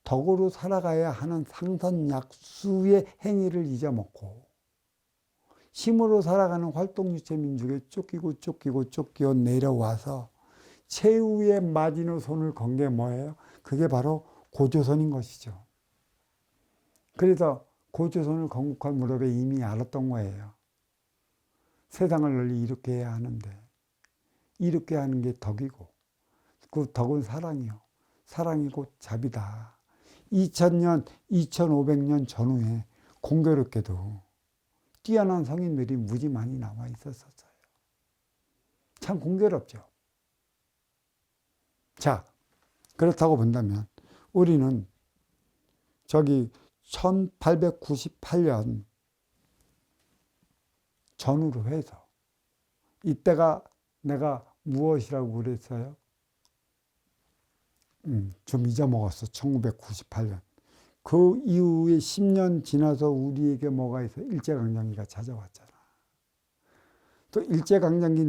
덕으로 살아가야 하는 상선약수의 행위를 잊어먹고 힘으로 살아가는 활동주체 민족에 쫓기고 내려와서 최후의 마지노선을 건 게 뭐예요? 그게 바로 고조선인 것이죠. 그래서 고조선을 건국할 무렵에 이미 알았던 거예요. 세상을 널리 이롭게 해야 하는데 이롭게 하는 게 덕이고 그 덕은 사랑이요. 사랑이 곧 자비다. 2000년, 2500년 전후에 공교롭게도 뛰어난 성인들이 무지 많이 나와 있었어요. 참 공교롭죠. 자, 그렇다고 본다면 우리는 저기 1898년 전후로 해서 이때가 내가 무엇이라고 그랬어요? 좀 잊어먹었어. 1998년. 그 이후에 10년 지나서 우리에게 뭐가 있어? 일제강점기가 찾아왔잖아. 또 일제강점기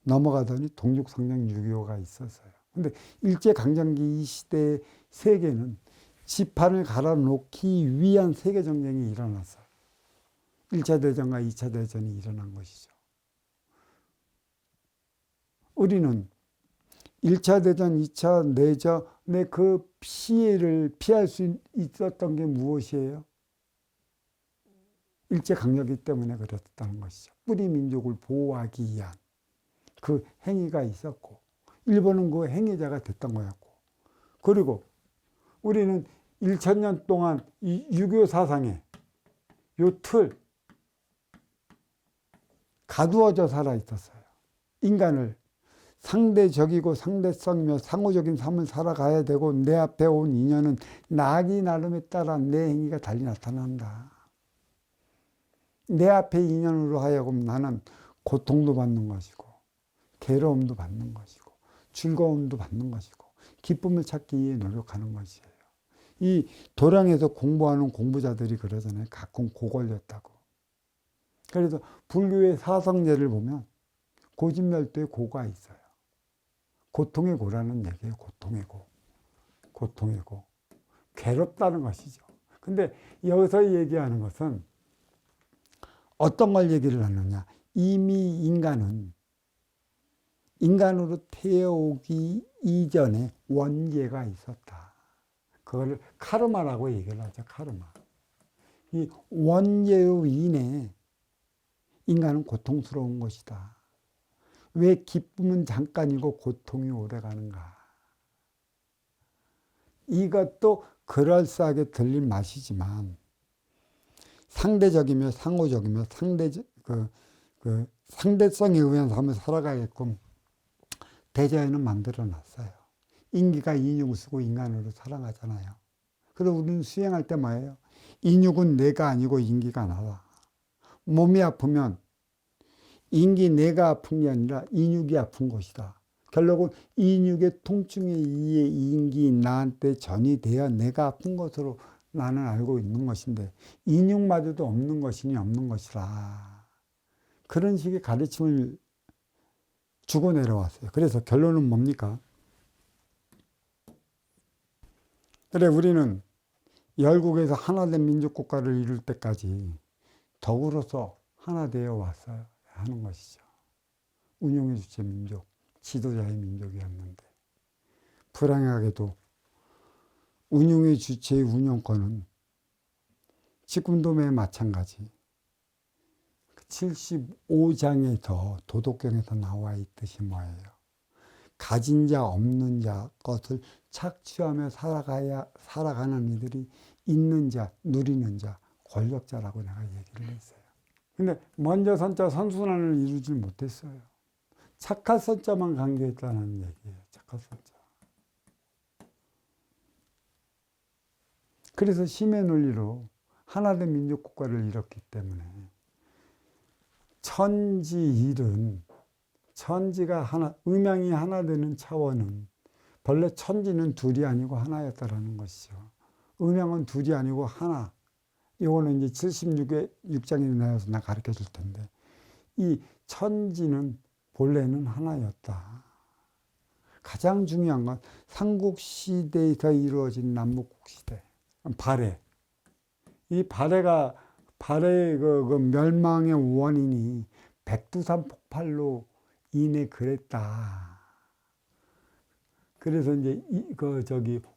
넘어가더니 동족성령 6.25가 있었어요. 근데 일제강점기 이 시대의 세계는 지판을 갈아놓기 위한 세계정쟁이 일어났어요. 1차 대전과 2차 대전이 일어난 것이죠. 우리는 1차 대전, 2차 대전의 그 피해를 피할 수 있었던 게 무엇이에요? 일제강점기 때문에 그랬다는 것이죠. 뿌리 민족을 보호하기 위한 그 행위가 있었고 일본은 그 행위자가 됐던 거였고 그리고 우리는 1000년 동안 이 6.25 사상의 요 틀 가두어져 살아 있었어요. 인간을 상대적이고 상대성이며 상호적인 삶을 살아가야 되고 내 앞에 온 인연은 나기 나름에 따라 내 행위가 달리 나타난다. 내 앞에 인연으로 하여금 나는 고통도 받는 것이고 괴로움도 받는 것이고 즐거움도 받는 것이고 기쁨을 찾기 위해 노력하는 것이에요. 이 도량에서 공부하는 공부자들이 그러잖아요. 가끔 고 걸렸다고. 그래서 불교의 사성제를 보면 고진멸도에 고가 있어요. 고통의 고라는 얘기예요. 고통의 고. 고통의 고. 괴롭다는 것이죠. 근데 여기서 얘기하는 것은 어떤 걸 얘기를 하느냐. 이미 인간은 인간으로 태어오기 이전에 원죄가 있었다. 그걸 카르마라고 얘기를 하죠. 카르마. 이 원죄로 인해 인간은 고통스러운 것이다. 왜 기쁨은 잠깐이고 고통이 오래가는가. 이것도 그럴싸하게 들린 맛이지만 상대적이며 상호적이며 상대성에 의한 삶을 살아가게끔 대자연은 만들어 놨어요. 인기가 인육을 쓰고 인간으로 살아가잖아요. 그래서 우리는 수행할 때 뭐예요? 인육은 내가 아니고 인기가 나다. 몸이 아프면 인기 내가 아픈 게 아니라 인육이 아픈 것이다. 결국은 인육의 통증에 의해 인기 나한테 전이되어 내가 아픈 것으로 나는 알고 있는 것인데 인육마저도 없는 것이니 없는 것이라. 그런 식의 가르침을 주고 내려왔어요. 그래서 결론은 뭡니까? 그래 우리는 열국에서 하나된 민족국가를 이룰 때까지 덕으로서 하나 되어 왔어야 하는 것이죠. 운용의 주체 민족, 지도자의 민족이었는데 불행하게도 운용의 주체의 운영권은 지금도 매 마찬가지 75장에서 도덕경에서 나와 있듯이 뭐예요? 가진 자 없는 자 것을 착취하며 살아가는 이들이 있는 자, 누리는 자, 권력자라고 내가 얘기를 했어요. 근데 먼저 선자 선순환을 이루지 못했어요. 착할 선자만 강조했다는 얘기예요. 착할 선자. 그래서 심의 논리로 하나된 민족국가를 이뤘기 때문에 천지일은 천지가 하나, 음양이 하나 되는 차원은 본래 천지는 둘이 아니고 하나였다라는 것이죠. 음양은 둘이 아니고 하나. 이거는 이제 76장에 나와서 나 가르쳐 줄 텐데 이 천지는 본래는 하나였다. 가장 중요한 건 삼국시대에서 이루어진 남북국시대. 발해. 이 발해의 그 멸망의 원인이 백두산 폭발로 인해 그랬다. 그래서 이제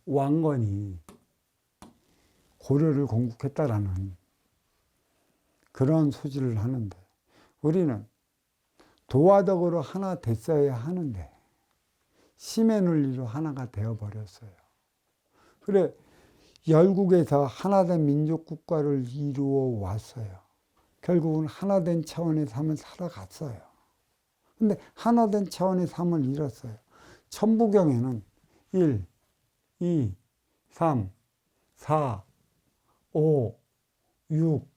왕건이 고려를 건국했다라는 그런 소지를 하는데, 우리는 도화덕으로 하나 됐어야 하는데 심의 논리로 하나가 되어버렸어요. 그래 열국에서 하나된 민족국가를 이루어 왔어요. 결국은 하나된 차원의 삶을 살아갔어요. 근데 하나된 차원의 삶을 잃었어요. 천부경에는 1, 2, 3, 4, 5, 6,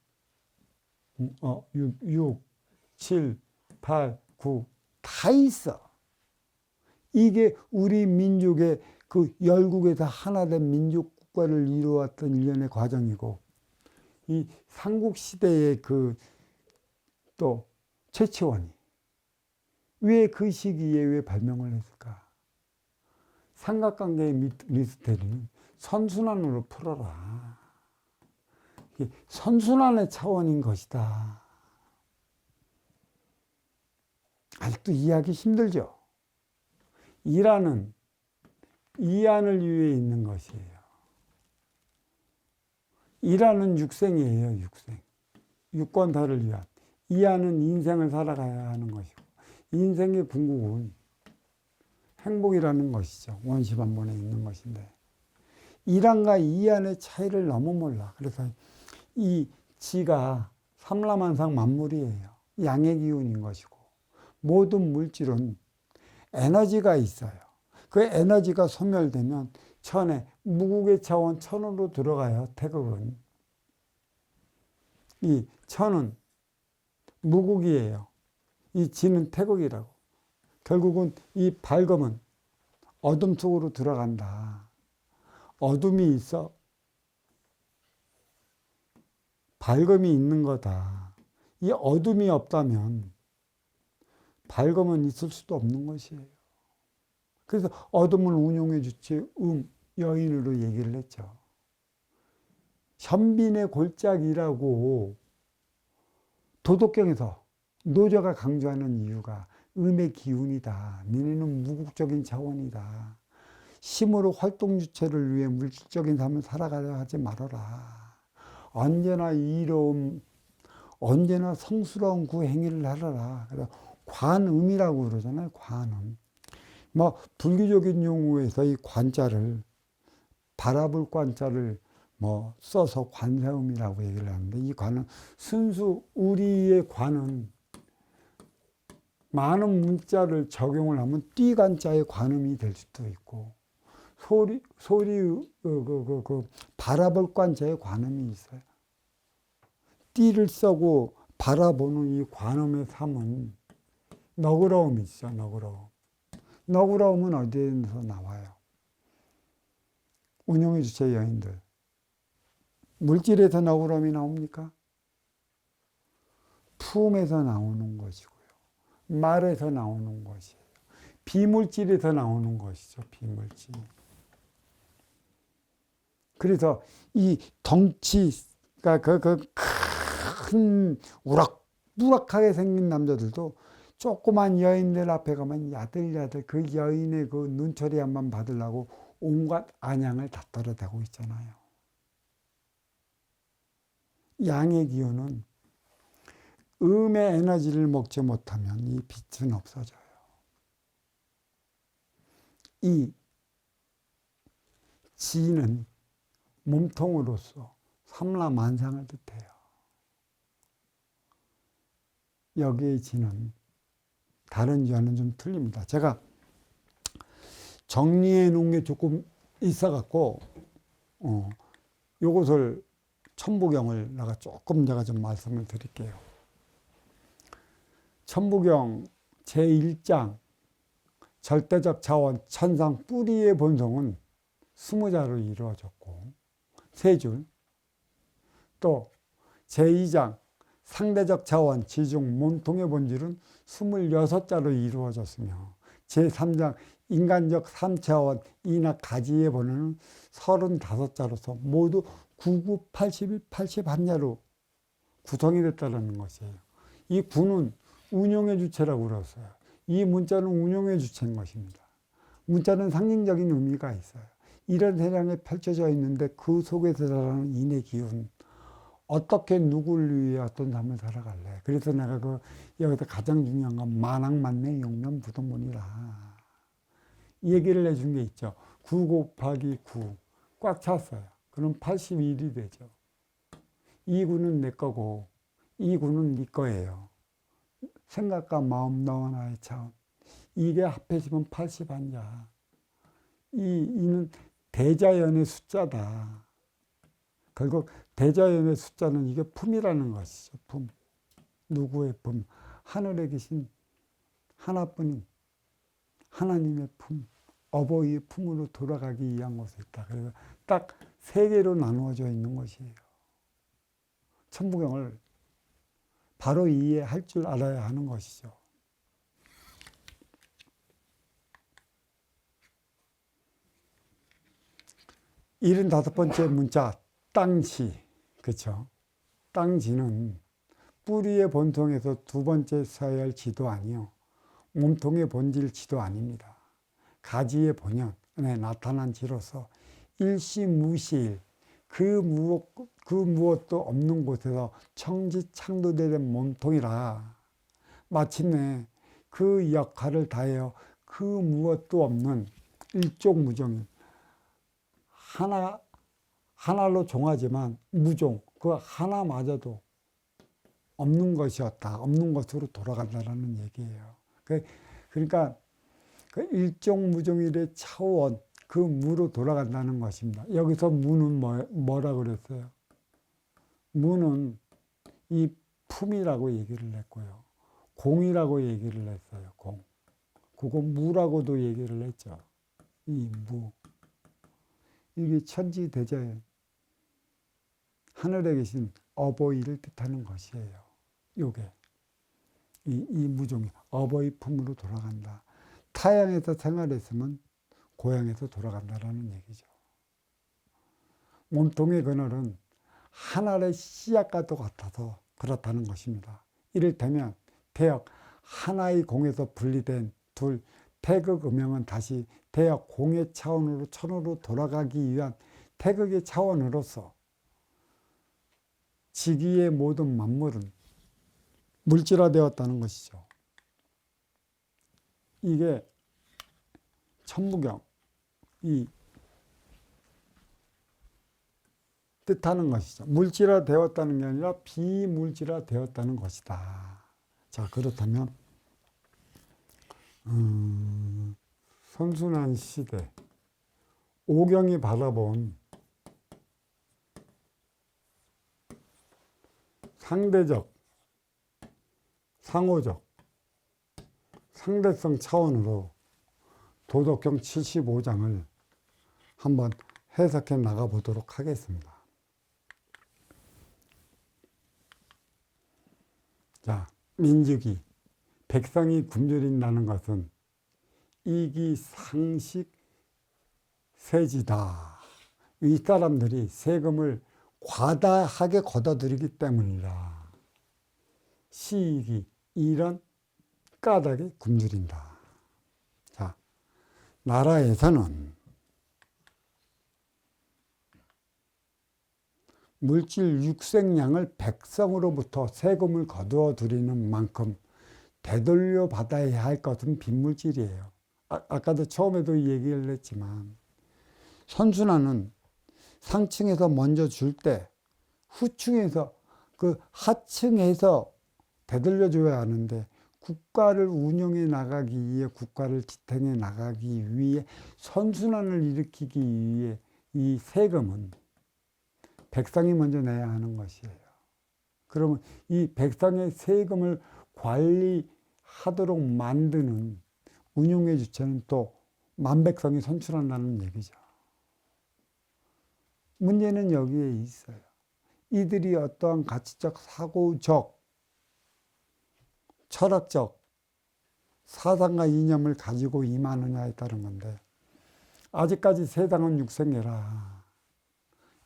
7, 8, 9 다 있어. 이게 우리 민족의 그 열국에서 하나된 민족국가를 이루어왔던 일련의 과정이고, 이 삼국시대의 그 또 최치원이 왜 그 시기에 왜 발명을 했을까? 삼각관계의 미스테리는 선순환으로 풀어라. 이게 선순환의 차원인 것이다. 아직도 이해하기 힘들죠? 이라는 이안을 위해 있는 것이에요. 이라는 육생이에요, 육생. 유권사를 위한. 이안은 인생을 살아가야 하는 것이고, 인생의 궁극은 행복이라는 것이죠. 원시반본에 있는 것인데, 이란과 이안의 차이를 너무 몰라. 그래서 이 지가 삼라만상 만물이에요. 양의 기운인 것이고, 모든 물질은 에너지가 있어요. 그 에너지가 소멸되면 천에 무국의 차원 천으로 들어가요. 태극은. 이 천은 무국이에요. 이 지는 태극이라고. 결국은 이 밝음은 어둠 속으로 들어간다. 어둠이 있어 밝음이 있는 거다. 이 어둠이 없다면 밝음은 있을 수도 없는 것이에요. 그래서 어둠을 운용해 주지 여인으로 얘기를 했죠. 현빈의 골짜기라고 도덕경에서 노조가 강조하는 이유가 음의 기운이다. 너네는 무국적인 차원이다. 힘으로 활동 주체를 위해 물질적인 삶을 살아가려 하지 말아라. 언제나 이로움, 언제나 성스러운 그 행위를 하라라. 그래서 관음이라고 그러잖아요. 관음. 뭐 불교적인 용어에서 이 관자를 바라볼 관자를 뭐 써서 관세음이라고 얘기를 하는데, 이 관은 순수 우리의 관은 많은 문자를 적용을 하면 띠관자의 관음이 될 수도 있고, 소리 바라볼 관자의 관음이 있어요. 띠를 써고 바라보는 이 관음의 삶은 너그러움이 있어. 너그러움. 너그러움은 어디에서 나와요? 운영해 주체 여인들. 물질에서 너그러움이 나옵니까? 품에서 나오는 것이고요. 말에서 나오는 것이에요. 비물질에서 나오는 것이죠. 비물질. 그래서 이 덩치가 큰 우락부락하게 생긴 남자들도 조그만 여인들 앞에 가면 야들야들 그 여인의 그 눈초리 한번 받으려고 온갖 안양을 다 떨어대고 있잖아요. 양의 기운은 음의 에너지를 먹지 못하면 이 빛은 없어져요. 이 지는 몸통으로서 삼라만상을 뜻해요. 여기의 지는 다른 지와는 좀 틀립니다. 제가 정리해 놓은 게 조금 있어갖고 요것을 천부경을 제가 좀 말씀을 드릴게요. 천부경 제1장 절대적 자원 천상 뿌리의 본성은 20자로 이루어졌고 3줄, 또 제2장 상대적 자원 지중 몸통의 본질은 26자로 이루어졌으며 제3장 인간적 3차원 인학 가지의 번호는 35자로서 모두 99, 81, 81자로 구성이 됐다는 것이에요. 이 9는 운용의 주체라고 그랬어요. 이 문자는 운용의 주체인 것입니다. 문자는 상징적인 의미가 있어요. 이런 세상에 펼쳐져 있는데 그 속에서 자라는 인의 기운, 어떻게 누구를 위해 어떤 삶을 살아갈래. 그래서 내가 여기서 가장 중요한 건 만학만내 용면부동문이라 이 얘기를 해준 게 있죠. 9 곱하기 9 꽉 찼어요. 그럼 81이 되죠. 이 9는 내 거고 이 9는 네 거예요. 생각과 마음 너와 나의 차원. 이게 합해지면 81자. 이는 대자연의 숫자다. 결국 대자연의 숫자는 이게 품이라는 것이죠. 품. 누구의 품? 하늘에 계신 하나뿐인 하나님의 품. 어버이의 품으로 돌아가기 위한 것이 있다. 그래서 딱 세 개로 나누어져 있는 것이에요. 천부경을 바로 이해할 줄 알아야 하는 것이죠. 75번째 문자 땅지. 그렇죠? 땅지는 뿌리의 본통에서 두 번째 서야 할 지도 아니요. 몸통의 본질 지도 아닙니다. 가지의 본연에 나타난 지로서 일시무시일 그 무엇도 없는 곳에서 청지창조된 몸통이라 마침내 그 역할을 다하여 그 무엇도 없는 일종무종인 하나로 종하지만 무종, 그 하나마저도 없는 것이었다. 없는 것으로 돌아간다는 얘기예요. 그러니까 그 일종무종일의 차원, 그 무로 돌아간다는 것입니다. 여기서 무는 뭐라 그랬어요? 무는 이 품이라고 얘기를 했고요. 공이라고 얘기를 했어요. 공. 그거 무라고도 얘기를 했죠. 이 무. 이게 천지대자연. 하늘에 계신 어버이를 뜻하는 것이에요. 요게. 이 무종이 어버이 품으로 돌아간다. 타양에서 생활했으면 고향에서 돌아간다라는 얘기죠. 몸통의 그늘은 하늘의 씨앗과도 같아서 그렇다는 것입니다. 이를테면 대역 하나의 공에서 분리된 둘 태극 음영은 다시 대역 공의 차원으로 천으로 돌아가기 위한 태극의 차원으로서 지기의 모든 만물은 물질화되었다는 것이죠. 이게 천부경 이 뜻하는 것이죠. 물질화되었다는 게 아니라 비물질화되었다는 것이다. 자, 그렇다면 선순환 시대 오경이 바라본 상대적, 상호적, 상대성 차원으로 도덕경 75장을 한번 해석해 나가 보도록 하겠습니다. 자, 민주기, 백성이 굶주린다는 것은 이기상식 세지다. 이 사람들이 세금을 과다하게 걷어들이기 때문이다. 시익이 이런 까닭에 굶주린다. 자, 나라에서는 물질 육생량을 백성으로부터 세금을 거두어 들이는 만큼 되돌려 받아야 할 것은 빈물질이에요. 아까도 처음에도 이 얘기를 했지만 선순환은 상층에서 먼저 줄 때 후층에서 그 하층에서 되돌려줘야 하는데 국가를 운영해 나가기 위해 국가를 지탱해 나가기 위해 선순환을 일으키기 위해 이 세금은 백성이 먼저 내야 하는 것이에요. 그러면 이 백성의 세금을 관리하도록 만드는 운용의 주체는 또 만백성이 선출한다는 얘기죠. 문제는 여기에 있어요. 이들이 어떠한 가치적, 사고적, 철학적 사상과 이념을 가지고 임하느냐에 따른 건데, 아직까지 세상은 육생이라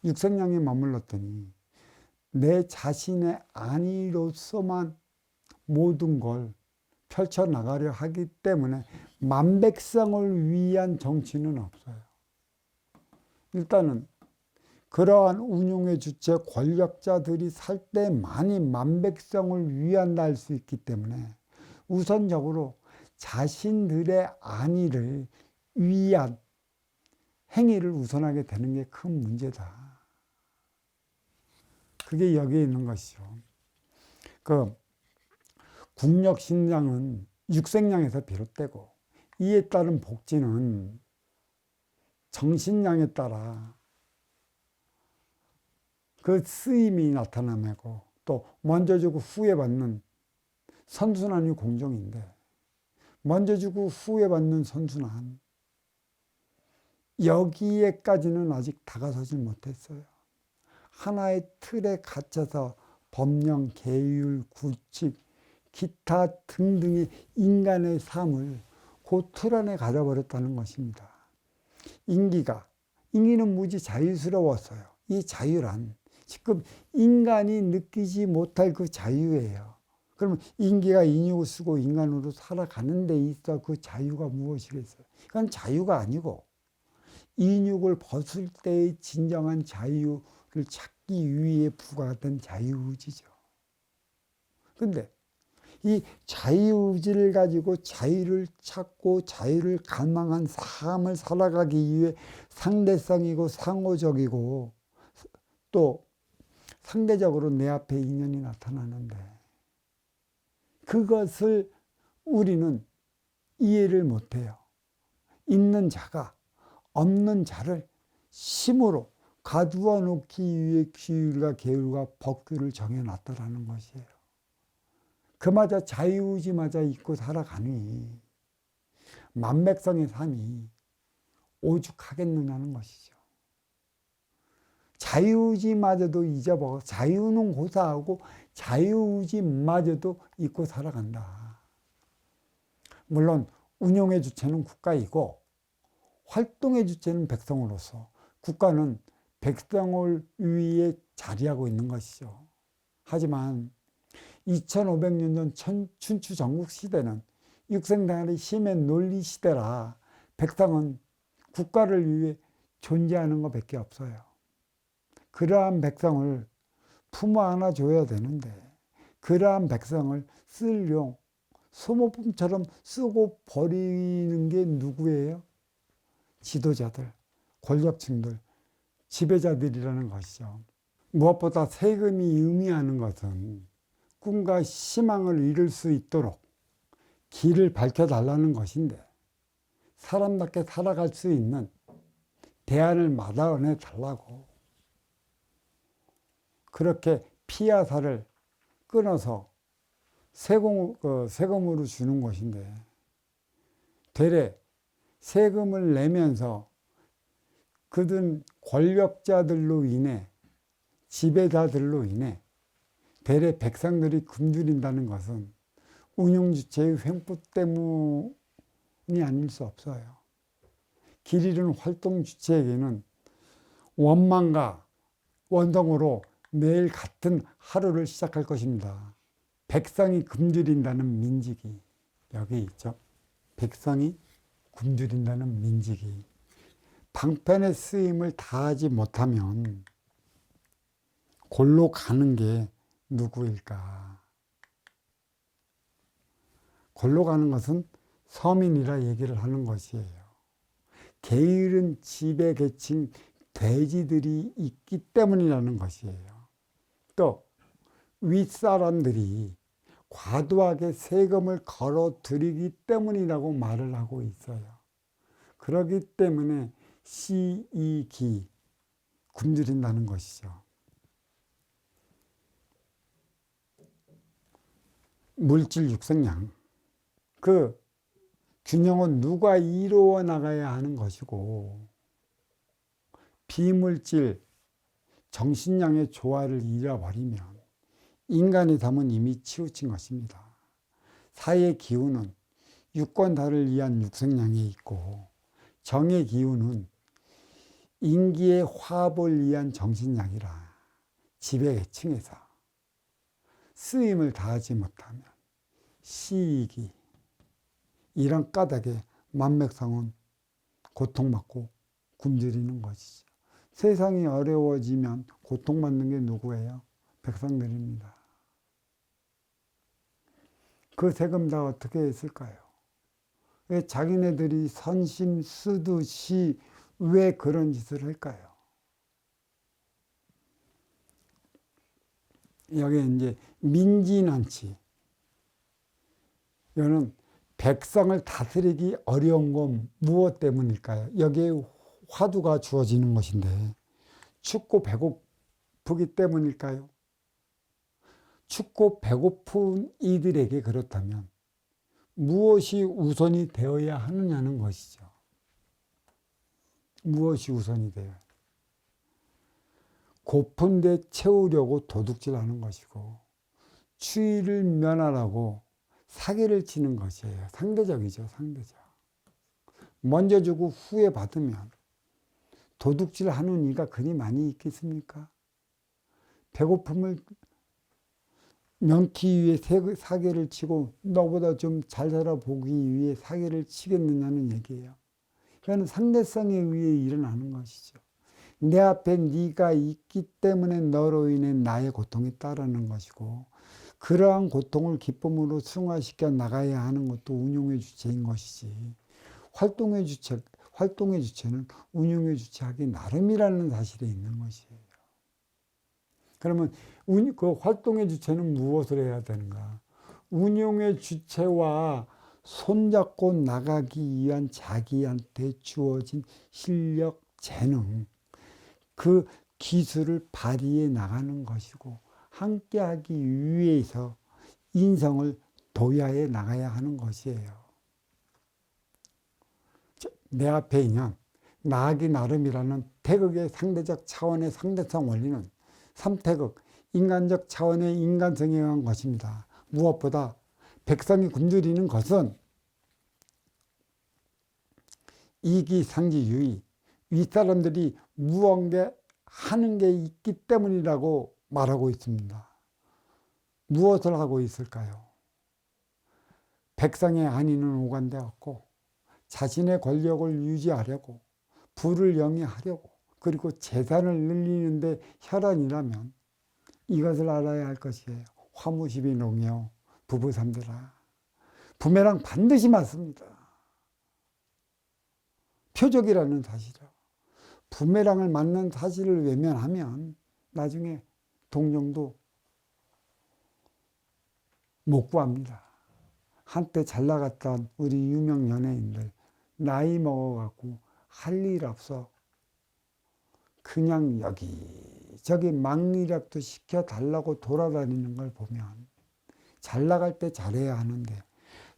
육생량에 머물렀더니 내 자신의 안위로서만 모든 걸 펼쳐나가려 하기 때문에 만백성을 위한 정치는 없어요. 일단은 그러한 운용의 주체 권력자들이 살 때만이 만백성을 위한다 할 수 있기 때문에 우선적으로 자신들의 안위를 위한 행위를 우선하게 되는 게 큰 문제다. 그게 여기에 있는 것이죠. 그 국력신장은 육생량에서 비롯되고 이에 따른 복지는 정신량에 따라 그 쓰임이 나타나고 또 먼저 주고 후에 받는 선순환이 공정인데, 먼저 주고 후에 받는 선순환, 여기에까지는 아직 다가서지 못했어요. 하나의 틀에 갇혀서 법령, 계율, 규칙, 기타 등등의 인간의 삶을 그 틀 안에 가져버렸다는 것입니다. 인기는 무지 자유스러웠어요. 이 자유란 지금 인간이 느끼지 못할 그 자유예요. 그러면 인기가 인육을 쓰고 인간으로 살아가는 데 있어 그 자유가 무엇이겠어요? 그건 자유가 아니고 인육을 벗을 때의 진정한 자유를 찾기 위해 부과된 자유의지죠. 근데 이 자유의지를 가지고 자유를 찾고 자유를 갈망한 삶을 살아가기 위해 상대성이고 상호적이고 또 상대적으로 내 앞에 인연이 나타나는데, 그것을 우리는 이해를 못해요. 있는 자가 없는 자를 심으로 가두어 놓기 위해 규율과 계율과 법규를 정해놨다라는 것이에요. 그마저 자유의지마저 잊고 살아가니 만백성의 삶이 오죽하겠느냐는 것이죠. 자유의지마저도 잊어버려 자유는 고사하고 자유의지마저도 잊고 살아간다. 물론 운용의 주체는 국가이고 활동의 주체는 백성으로서 국가는 백성을 위해 자리하고 있는 것이죠. 하지만 2500년 전 춘추 전국 시대는 육생단의 힘의 논리 시대라 백성은 국가를 위해 존재하는 것밖에 없어요. 그러한 백성을 품어 안아줘야 되는데, 그러한 백성을 쓸 용, 소모품처럼 쓰고 버리는 게 누구예요? 지도자들, 권력층들, 지배자들이라는 것이죠. 무엇보다 세금이 의미하는 것은 꿈과 희망을 이룰 수 있도록 길을 밝혀달라는 것인데, 사람답게 살아갈 수 있는 대안을 마련해 달라고 그렇게 피야사를 끊어서 세금으로 주는 것인데, 되레 세금을 내면서 그든 권력자들로 인해 지배자들로 인해 대래 백성들이 굶주린다는 것은 운용주체의 횡포 때문이 아닐 수 없어요. 길 잃은 활동주체에게는 원망과 원동으로 매일 같은 하루를 시작할 것입니다. 백성이 굶주린다는 민직이 여기 있죠. 백성이 굶주린다는 민직이 방편의 쓰임을 다하지 못하면 골로 가는 게 누구일까? 골로 가는 것은 서민이라 얘기를 하는 것이에요. 게으른 지배 계층 돼지들이 있기 때문이라는 것이에요. 또 윗사람들이 과도하게 세금을 걸어들이기 때문이라고 말을 하고 있어요. 그렇기 때문에 시이기 굶주린다는 것이죠. 물질 육생량, 그 균형은 누가 이루어 나가야 하는 것이고, 비물질 정신량의 조화를 잃어버리면 인간의 삶은 이미 치우친 것입니다. 사회의 기운은 유권자를 위한 육성량에 있고, 정의 기운은 인기의 화합을 위한 정신량이라 지배계층에서 쓰임을 다하지 못하면 시익이 이런 까닭에 만맥상은 고통받고 굶주리는 것이죠. 세상이 어려워지면 고통받는 게 누구예요? 백성들입니다. 그 세금 다 어떻게 했을까요? 왜 자기네들이 선심 쓰듯이 왜 그런 짓을 할까요? 여기에 이제 민진한치. 이거는 백성을 다스리기 어려운 건 무엇 때문일까요? 여기에 화두가 주어지는 것인데 춥고 배고프기 때문일까요? 춥고 배고픈 이들에게 그렇다면 무엇이 우선이 되어야 하느냐는 것이죠. 무엇이 우선이 되어야 고픈데 채우려고 도둑질하는 것이고 추위를 면하라고 사기를 치는 것이에요. 상대적이죠. 상대적. 먼저 주고 후에 받으면 도둑질하는 이가 그리 많이 있겠습니까? 배고픔을 면키 위해 사기를 치고 너보다 좀 잘 살아보기 위해 사기를 치겠느냐는 얘기예요. 그건 상대성에 의해 일어나는 것이죠. 내 앞에 네가 있기 때문에 너로 인해 나의 고통이 따르는 것이고 그러한 고통을 기쁨으로 승화시켜 나가야 하는 것도 운용의 주체인 것이지 활동의 주체는 운용의 주체하기 나름이라는 사실이 있는 것이에요. 그러면 그 활동의 주체는 무엇을 해야 되는가? 운용의 주체와 손잡고 나가기 위한 자기한테 주어진 실력, 재능, 그 기술을 발휘해 나가는 것이고 함께하기 위해서 인성을 도야해 나가야 하는 것이에요. 내 앞에 있는 나하기 나름이라는 태극의 상대적 차원의 상대성 원리는 삼태극, 인간적 차원의 인간성에 의한 것입니다. 무엇보다 백성이 굶주리는 것은 이기상지유의, 윗사람들이 무언가 하는 게 있기 때문이라고 말하고 있습니다. 무엇을 하고 있을까요? 백성의 안위는 오간되었고 자신의 권력을 유지하려고 부를 영위하려고 그리고 재산을 늘리는데 혈안이라면 이것을 알아야 할 것이에요. 화무십이 농이요 부부삼들아. 부메랑 반드시 맞습니다. 표적이라는 사실이요. 부메랑을 맞는 사실을 외면하면 나중에 동정도 못 구합니다. 한때 잘 나갔던 우리 유명 연예인들 나이 먹어갖고 할 일 없어 그냥 여기저기 막리락도 시켜달라고 돌아다니는 걸 보면 잘 나갈 때 잘해야 하는데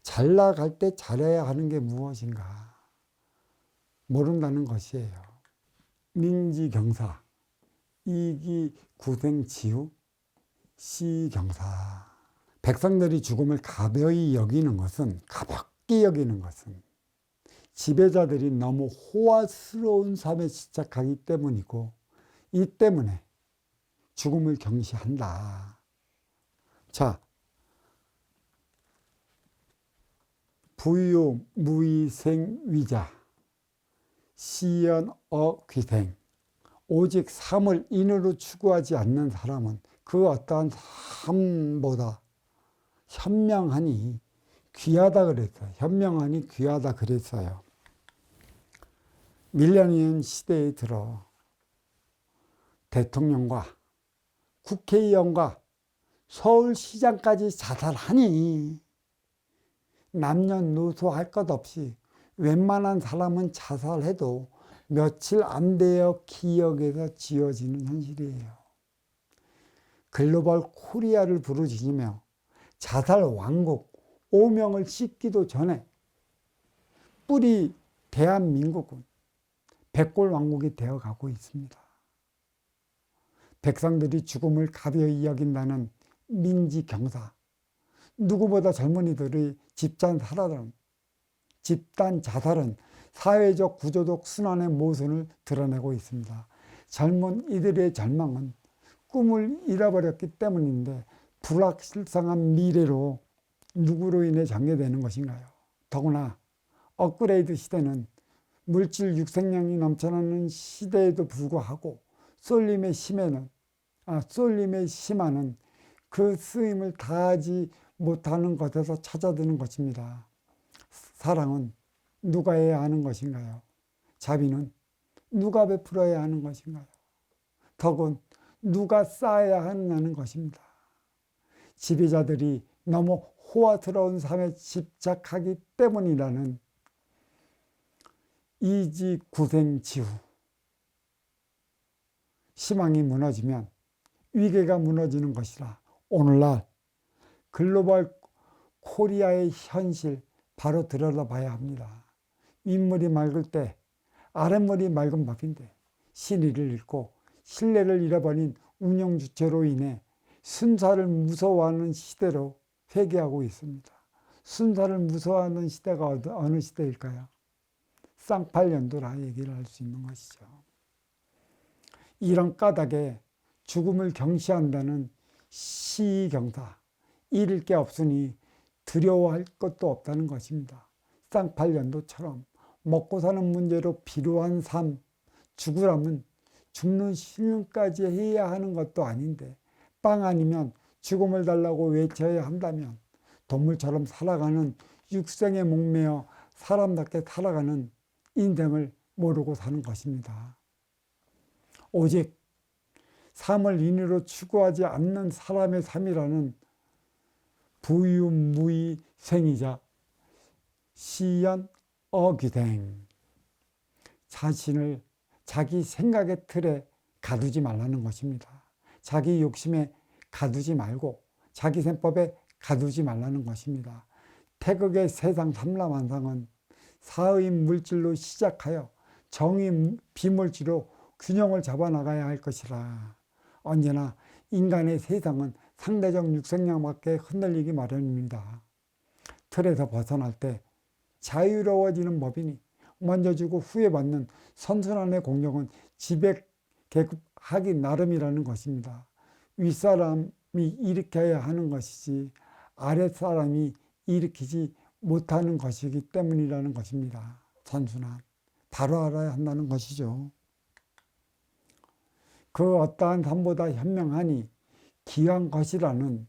잘 나갈 때 잘해야 하는 게 무엇인가 모른다는 것이에요. 민지경사, 이기구생지우, 시경사. 백성들이 죽음을 가벼이 여기는 것은 가볍게 여기는 것은 지배자들이 너무 호화스러운 삶에 집착하기 때문이고 이 때문에 죽음을 경시한다. 자, 부유 무위생위자 시연어귀생 오직 삶을 인으로 추구하지 않는 사람은 그 어떠한 삶보다 현명하니 귀하다 그랬어요. 현명하니 귀하다 그랬어요. 밀레니엄 시대에 들어 대통령과 국회의원과 서울시장까지 자살하니 남녀노소 할 것 없이 웬만한 사람은 자살해도 며칠 안 되어 기억에서 지워지는 현실이에요. 글로벌 코리아를 부르짖으며 자살 왕국 오명을 씻기도 전에 뿌리 대한민국은 백골 왕국이 되어가고 있습니다. 백성들이 죽음을 가벼이 여긴다는 민지경사, 누구보다 젊은이들의 집단 살아남, 집단 자살은 사회적 구조적 순환의 모순을 드러내고 있습니다. 젊은 이들의 절망은 꿈을 잃어버렸기 때문인데 불확실성한 미래로 누구로 인해 전개되는 것인가요? 더구나 업그레이드 시대는 물질 육생량이 넘쳐나는 시대에도 불구하고 쏠림의 심화는 그 쓰임을 다하지 못하는 것에서 찾아드는 것입니다. 사랑은 누가 해야 하는 것인가요? 자비는 누가 베풀어야 하는 것인가요? 덕은 누가 쌓아야 하느냐는 것입니다. 지배자들이 너무 호화스러운 삶에 집착하기 때문이라는 이지구생지후. 희망이 무너지면 위계가 무너지는 것이라 오늘날 글로벌 코리아의 현실 바로 들여다봐야 합니다. 윗물이 맑을 때 아랫물이 맑은 법인데 신의를 잃고 신뢰를 잃어버린 운영주체로 인해 순사를 무서워하는 시대로 회귀하고 있습니다. 순사를 무서워하는 시대가 어느 시대일까요? 쌍팔년도라 얘기를 할 수 있는 것이죠. 이런 까닭에 죽음을 경시한다는 시의경사, 잃을 게 없으니 두려워할 것도 없다는 것입니다. 쌍팔년도처럼 먹고 사는 문제로 필요한 삶, 죽으라면 죽는 신용까지 해야 하는 것도 아닌데 빵 아니면 죽음을 달라고 외쳐야 한다면 동물처럼 살아가는 육생에 목매어 사람답게 살아가는 인생을 모르고 사는 것입니다. 오직 삶을 인위로 추구하지 않는 사람의 삶이라는 부유무의생이자 시연어귀댕. 자신을 자기 생각의 틀에 가두지 말라는 것입니다. 자기 욕심에 가두지 말고 자기 셈법에 가두지 말라는 것입니다. 태극의 세상 삼라만상은 사의 물질로 시작하여 정의 비물질로 균형을 잡아나가야 할 것이라. 언제나 인간의 세상은 상대적 육생량밖에 흔들리기 마련입니다. 틀에서 벗어날 때 자유로워지는 법이니 먼저 주고 후에 받는 선순환의 공정은 지배계급하기 나름이라는 것입니다. 윗사람이 일으켜야 하는 것이지 아랫사람이 일으키지 못하는 것이기 때문이라는 것입니다. 선순환. 바로 알아야 한다는 것이죠. 그 어떠한 삶보다 현명하니 귀한 것이라는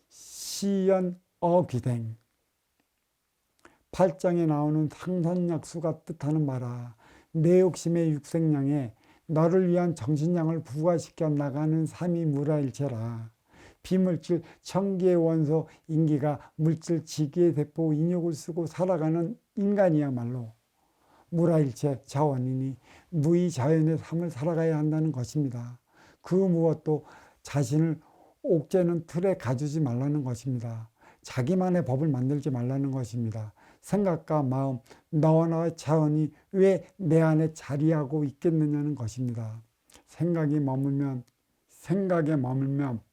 시연어귀댕. 8장에 나오는 상선약수가 뜻하는 바라 내 욕심의 육생량에 너를 위한 정신량을 부과시켜 나가는 삶이 무라일체라. 비물질 천기의 원소 인기가 물질 지기의 대포 인욕을 쓰고 살아가는 인간이야말로 무라일체 자원이니 무의자연의 삶을 살아가야 한다는 것입니다. 그 무엇도 자신을 옥죄는 틀에 가두지 말라는 것입니다. 자기만의 법을 만들지 말라는 것입니다. 생각과 마음, 너와 나의 자원이 왜 내 안에 자리하고 있겠느냐는 것입니다. 생각에 머물면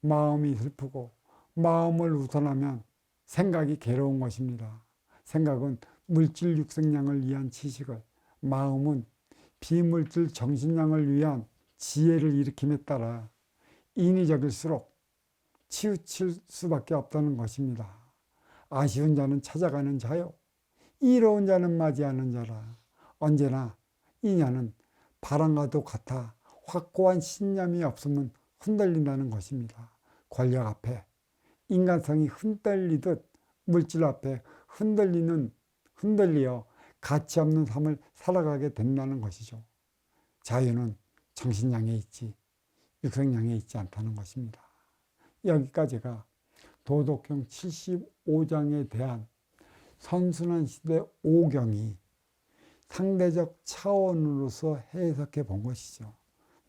마음이 슬프고 마음을 우선하면 생각이 괴로운 것입니다. 생각은 물질 육생량을 위한 지식을, 마음은 비물질 정신량을 위한 지혜를 일으킴에 따라 인위적일수록 치우칠 수밖에 없다는 것입니다. 아쉬운 자는 찾아가는 자요, 이로운 자는 맞이하는 자라. 언제나 이냐는 바람과도 같아 확고한 신념이 없으면 흔들린다는 것입니다. 권력 앞에 인간성이 흔들리듯 물질 앞에 흔들리어 가치 없는 삶을 살아가게 된다는 것이죠. 자유는 정신량에 있지 육생량에 있지 않다는 것입니다. 여기까지가 도덕경 75장에 대한 선순환 시대 5경이 상대적 차원으로서 해석해 본 것이죠.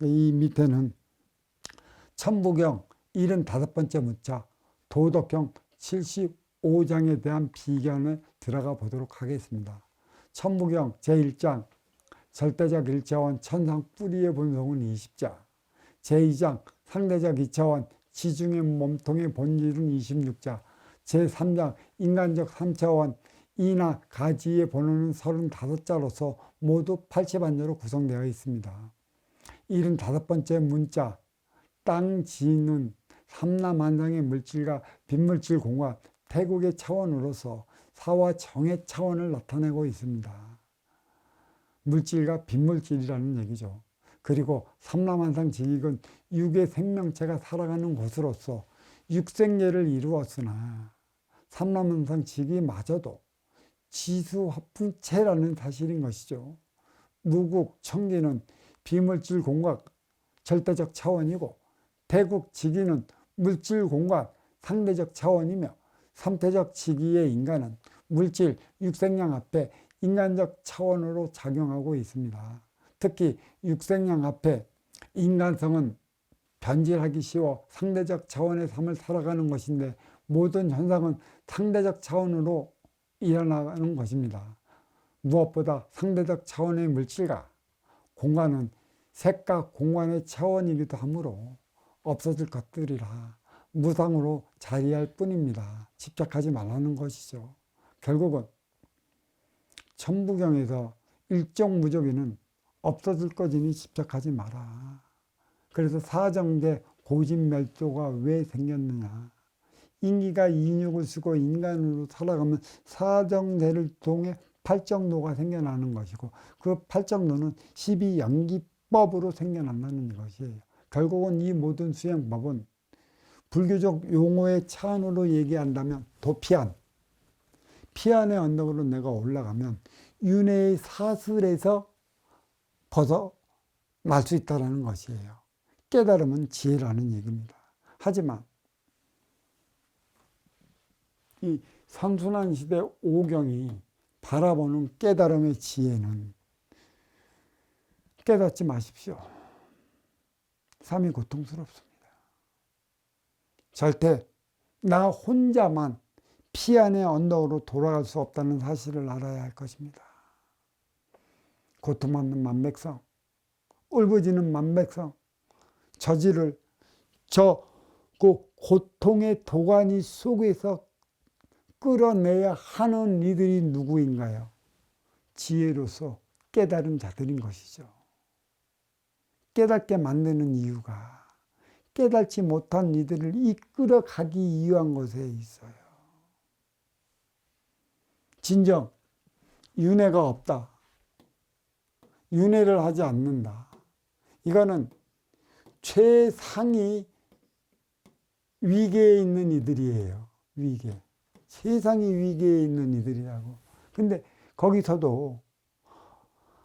이 밑에는 천부경 75번째 문자 도덕경 75장에 대한 비견을 들어가 보도록 하겠습니다. 천부경 제1장 절대적 1차원 천상 뿌리의 본성은 20자, 제2장 상대적 2차원 지중의 몸통의 본질은 26자, 제3장 인간적 3차원 이나 가지의 번호는 35자로서 모두 80안조로 구성되어 있습니다. 75번째 문자, 땅 지는 삼라만상의 물질과 빈물질 공과 태국의 차원으로서 사와 정의 차원을 나타내고 있습니다. 물질과 빈물질이라는 얘기죠. 그리고 삼라만상 지익은 육의 생명체가 살아가는 곳으로서 육생계를 이루었으나 삼라만상 지익마저도 지수화풍체라는 사실인 것이죠. 무국, 청기는 비물질 공각 절대적 차원이고 대국, 지기는 물질 공각 상대적 차원이며 삼태적 지기의 인간은 물질, 육생량 앞에 인간적 차원으로 작용하고 있습니다. 특히 육생량 앞에 인간성은 변질하기 쉬워 상대적 차원의 삶을 살아가는 것인데 모든 현상은 상대적 차원으로 일어나는 것입니다. 무엇보다 상대적 차원의 물질과 공간은 색과 공간의 차원이기도 하므로 없어질 것들이라 무상으로 자리할 뿐입니다. 집착하지 말라는 것이죠. 결국은 천부경에서 일정무조기는 없어질 것이니 집착하지 마라. 그래서 사정대 고진멸도가 왜 생겼느냐. 인기가 인육을 쓰고 인간으로 살아가면 사정대를 통해 팔정노가 생겨나는 것이고 그 팔정노는 12연기법으로 생겨난다는 것이에요. 결국은 이 모든 수행법은 불교적 용어의 차원으로 얘기한다면 도피안, 피안의 언덕으로 내가 올라가면 윤회의 사슬에서 벗어날 수 있다는 것이에요. 깨달음은 지혜라는 얘기입니다. 하지만 이 선순환 시대 오경이 바라보는 깨달음의 지혜는 깨닫지 마십시오. 삶이 고통스럽습니다. 절대 나 혼자만 피안의 언덕으로 돌아갈 수 없다는 사실을 알아야 할 것입니다. 고통받는 만백성, 울부짖는 만백성, 그 고통의 도가니 속에서 끌어내야 하는 이들이 누구인가요? 지혜로서 깨달은 자들인 것이죠. 깨닫게 만드는 이유가 깨닫지 못한 이들을 이끌어가기 위한 것에 있어요. 진정 윤회가 없다. 윤회를 하지 않는다. 이거는 최상위 위계에 있는 이들이에요. 위계. 세상이 위계에 있는 이들이라고. 근데 거기서도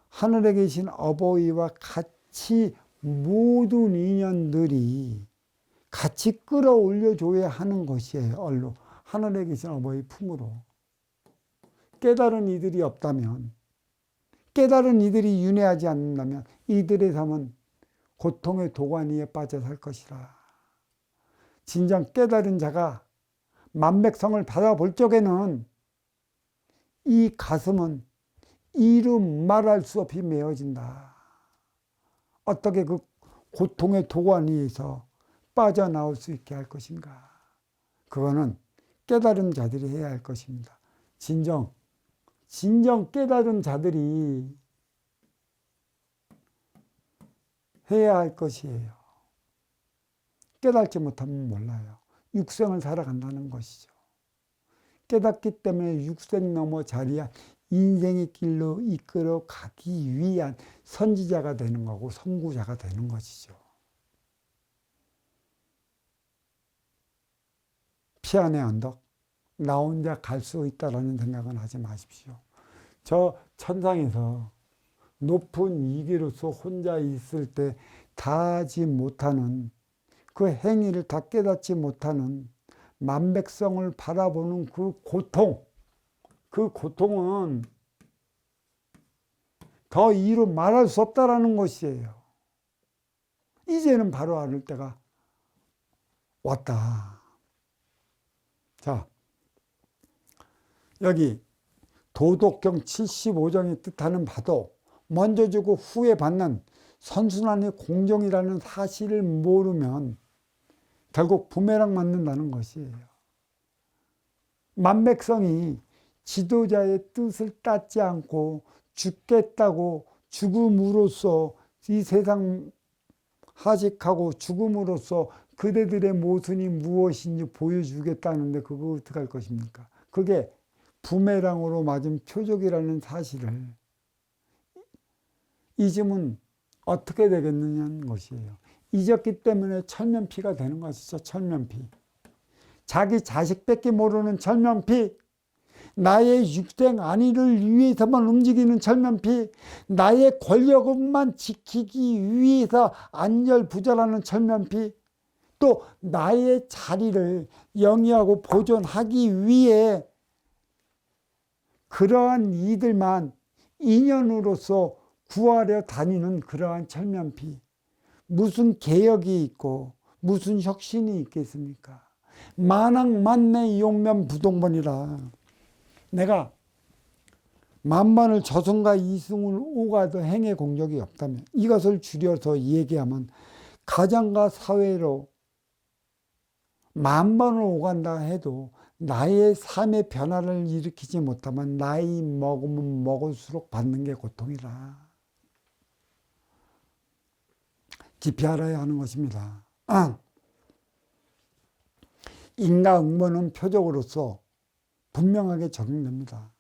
하늘에 계신 어버이와 같이 모든 인연들이 같이 끌어올려줘야 하는 것이에요. 얼로 하늘에 계신 어버이 품으로. 깨달은 이들이 없다면, 깨달은 이들이 윤회하지 않는다면 이들의 삶은 고통의 도가니에 빠져 살 것이라. 진정 깨달은 자가 만백성을 받아볼 적에는 이 가슴은 이루 말할 수 없이 메어진다. 어떻게 그 고통의 도가니에서 빠져나올 수 있게 할 것인가. 그거는 깨달은 자들이 해야 할 것입니다. 진정 깨달은 자들이 해야 할 것이에요. 깨닫지 못하면 몰라요. 육생을 살아간다는 것이죠. 깨닫기 때문에 육생 넘어 자리한 인생의 길로 이끌어 가기 위한 선지자가 되는 거고 선구자가 되는 것이죠. 피안의 언덕, 나 혼자 갈 수 있다라는 생각은 하지 마십시오. 저 천상에서 높은 이계로서 혼자 있을 때 다 하지 못하는 그 행위를 다 깨닫지 못하는 만백성을 바라보는 그 고통은 더 이루 말할 수 없다라는 것이에요. 이제는 바로 알을 때가 왔다. 자, 여기 도덕경 75정이 뜻하는 바도 먼저 주고 후에 받는 선순환의 공정이라는 사실을 모르면 결국 부메랑 맞는다는 것이에요. 만백성이 지도자의 뜻을 따지 않고 죽겠다고 죽음으로써 이 세상 하직하고 죽음으로써 그대들의 모순이 무엇인지 보여주겠다는데 그거 어떻게 할 것입니까? 그게 부메랑으로 맞은 표적이라는 사실을 잊으면 어떻게 되겠느냐는 것이에요. 잊었기 때문에 철면피가 되는 것이죠. 철면피. 자기 자식밖에 모르는 철면피. 나의 육생 안위를 위해서만 움직이는 철면피, 나의 권력만 지키기 위해서 안절부절하는 철면피, 또 나의 자리를 영위하고 보존하기 위해 그러한 이들만 인연으로서 구하려 다니는 그러한 철면피. 무슨 개혁이 있고 무슨 혁신이 있겠습니까? 만왕만내 용면부동본이라. 내가 만만을 저승과 이승을 오가도 행의 공적이 없다면, 이것을 줄여서 얘기하면 가정과 사회로 만번을 오간다 해도 나의 삶의 변화를 일으키지 못하면 나이 먹으면 먹을수록 받는 게 고통이라. 깊이 알아야 하는 것입니다. 인과응보는 표적으로서 분명하게 적용됩니다.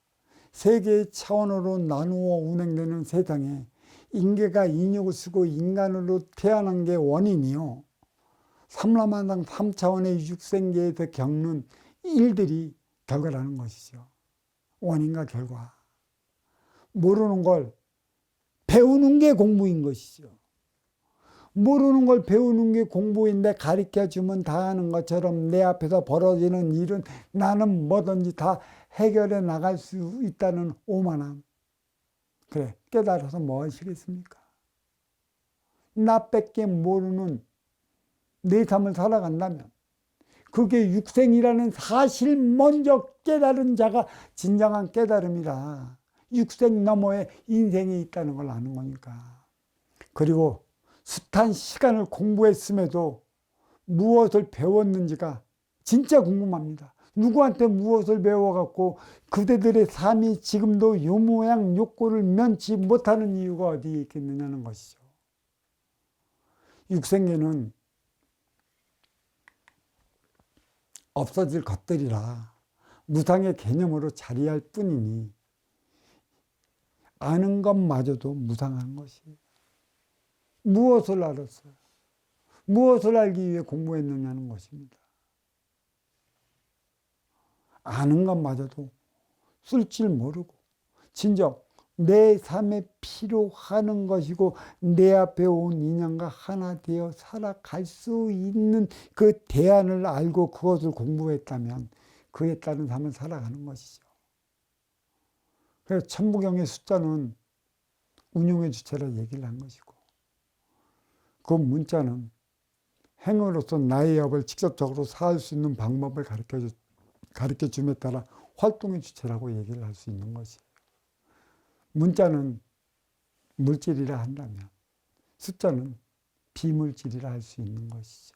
세계의 차원으로 나누어 운행되는 세상에 인계가 인욕을 쓰고 인간으로 태어난 게 원인이요. 삼라만상 3차원의 육생계에서 겪는 일들이 결과라는 것이죠. 원인과 결과. 모르는 걸 배우는 게 공부인 것이죠. 모르는 걸 배우는 게 공부인데 가르쳐주면 다 하는 것처럼 내 앞에서 벌어지는 일은 나는 뭐든지 다 해결해 나갈 수 있다는 오만함. 그래, 깨달아서 뭐 하시겠습니까? 나밖에 모르는 내 삶을 살아간다면 그게 육생이라는 사실 먼저 깨달은 자가 진정한 깨달음이라. 육생 너머에 인생이 있다는 걸 아는 거니까. 그리고 숱한 시간을 공부했음에도 무엇을 배웠는지가 진짜 궁금합니다. 누구한테 무엇을 배워갖고 그대들의 삶이 지금도 요 모양 욕구를 면치 못하는 이유가 어디에 있겠느냐는 것이죠. 육생계는 없어질 것들이라 무상의 개념으로 자리할 뿐이니 아는 것마저도 무상한 것이에요. 무엇을 알았어요? 무엇을 알기 위해 공부했느냐는 것입니다. 아는 것마저도 쓸 줄 모르고 진정 내 삶에 필요하는 것이고 내 앞에 온 인연과 하나 되어 살아갈 수 있는 그 대안을 알고 그것을 공부했다면 그에 따른 삶을 살아가는 것이죠. 그래서 천부경의 숫자는 운용의 주체라 얘기를 한 것이고 그 문자는 행으로서 나의 업을 직접적으로 살 수 있는 방법을 가르쳐줌에 따라 활동의 주체라고 얘기를 할 수 있는 것이에요. 문자는 물질이라 한다면 숫자는 비물질이라 할 수 있는 것이죠.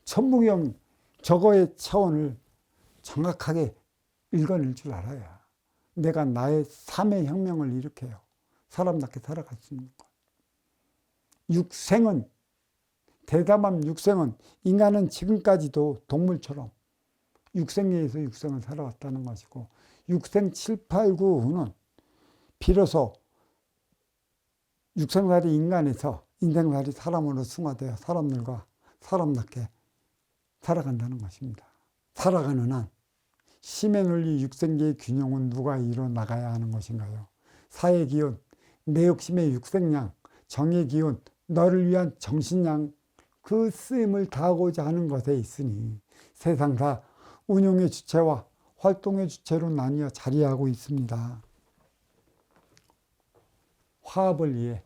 천부경 저거의 차원을 정확하게 읽어낼 줄 알아야 내가 나의 삶의 혁명을 일으켜요. 사람답게 살아갈 수 있는 것. 육생은 대담한 육생은 인간은 지금까지도 동물처럼 육생계에서 육생을 살아왔다는 것이고 육생 7, 8, 9는 비로소 육생살이 인간에서 인생살이 사람으로 승화되어 사람들과 사람답게 살아간다는 것입니다. 살아가는 한 심의 논리 육생계의 균형은 누가 이뤄나가야 하는 것인가요? 사의 기운, 내 욕심의 육생량, 정의 기운, 너를 위한 정신량, 그 쓰임을 다하고자 하는 것에 있으니 세상사 운용의 주체와 활동의 주체로 나뉘어 자리하고 있습니다. 화합을 위해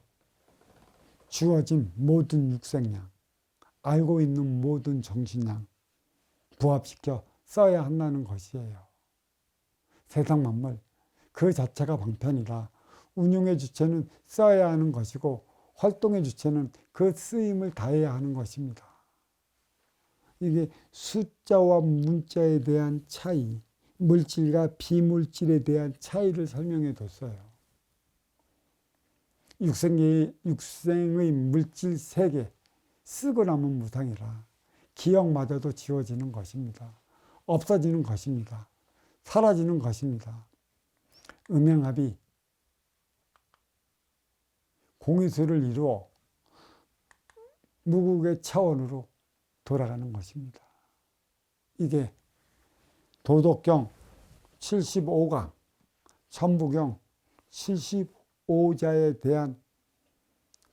주어진 모든 육생량, 알고 있는 모든 정신량 부합시켜 써야 한다는 것이에요. 세상 만물 그 자체가 방편이라 운용의 주체는 써야 하는 것이고 활동의 주체는 그 쓰임을 다해야 하는 것입니다. 이게 숫자와 문자에 대한 차이, 물질과 비물질에 대한 차이를 설명해 뒀어요. 육생의 물질 세계, 쓰고 남은 무상이라 기억마저도 지워지는 것입니다. 없어지는 것입니다. 사라지는 것입니다. 음양합이 공의수를 이루어 무국의 차원으로 돌아가는 것입니다. 이게 도덕경 75강, 천부경 75자에 대한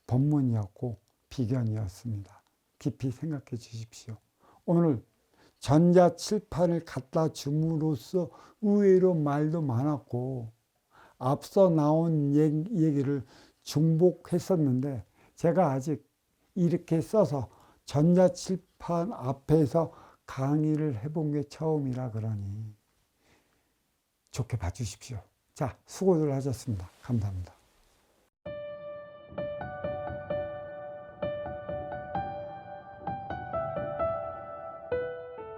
법문이었고 비견이었습니다. 깊이 생각해 주십시오. 오늘 전자칠판을 갖다 줌으로써 의외로 말도 많았고 앞서 나온 얘기를 중복했었는데 제가 아직 이렇게 써서 전자칠판 앞에서 강의를 해본 게 처음이라 그러니 좋게 봐주십시오. 자, 수고들 하셨습니다. 감사합니다.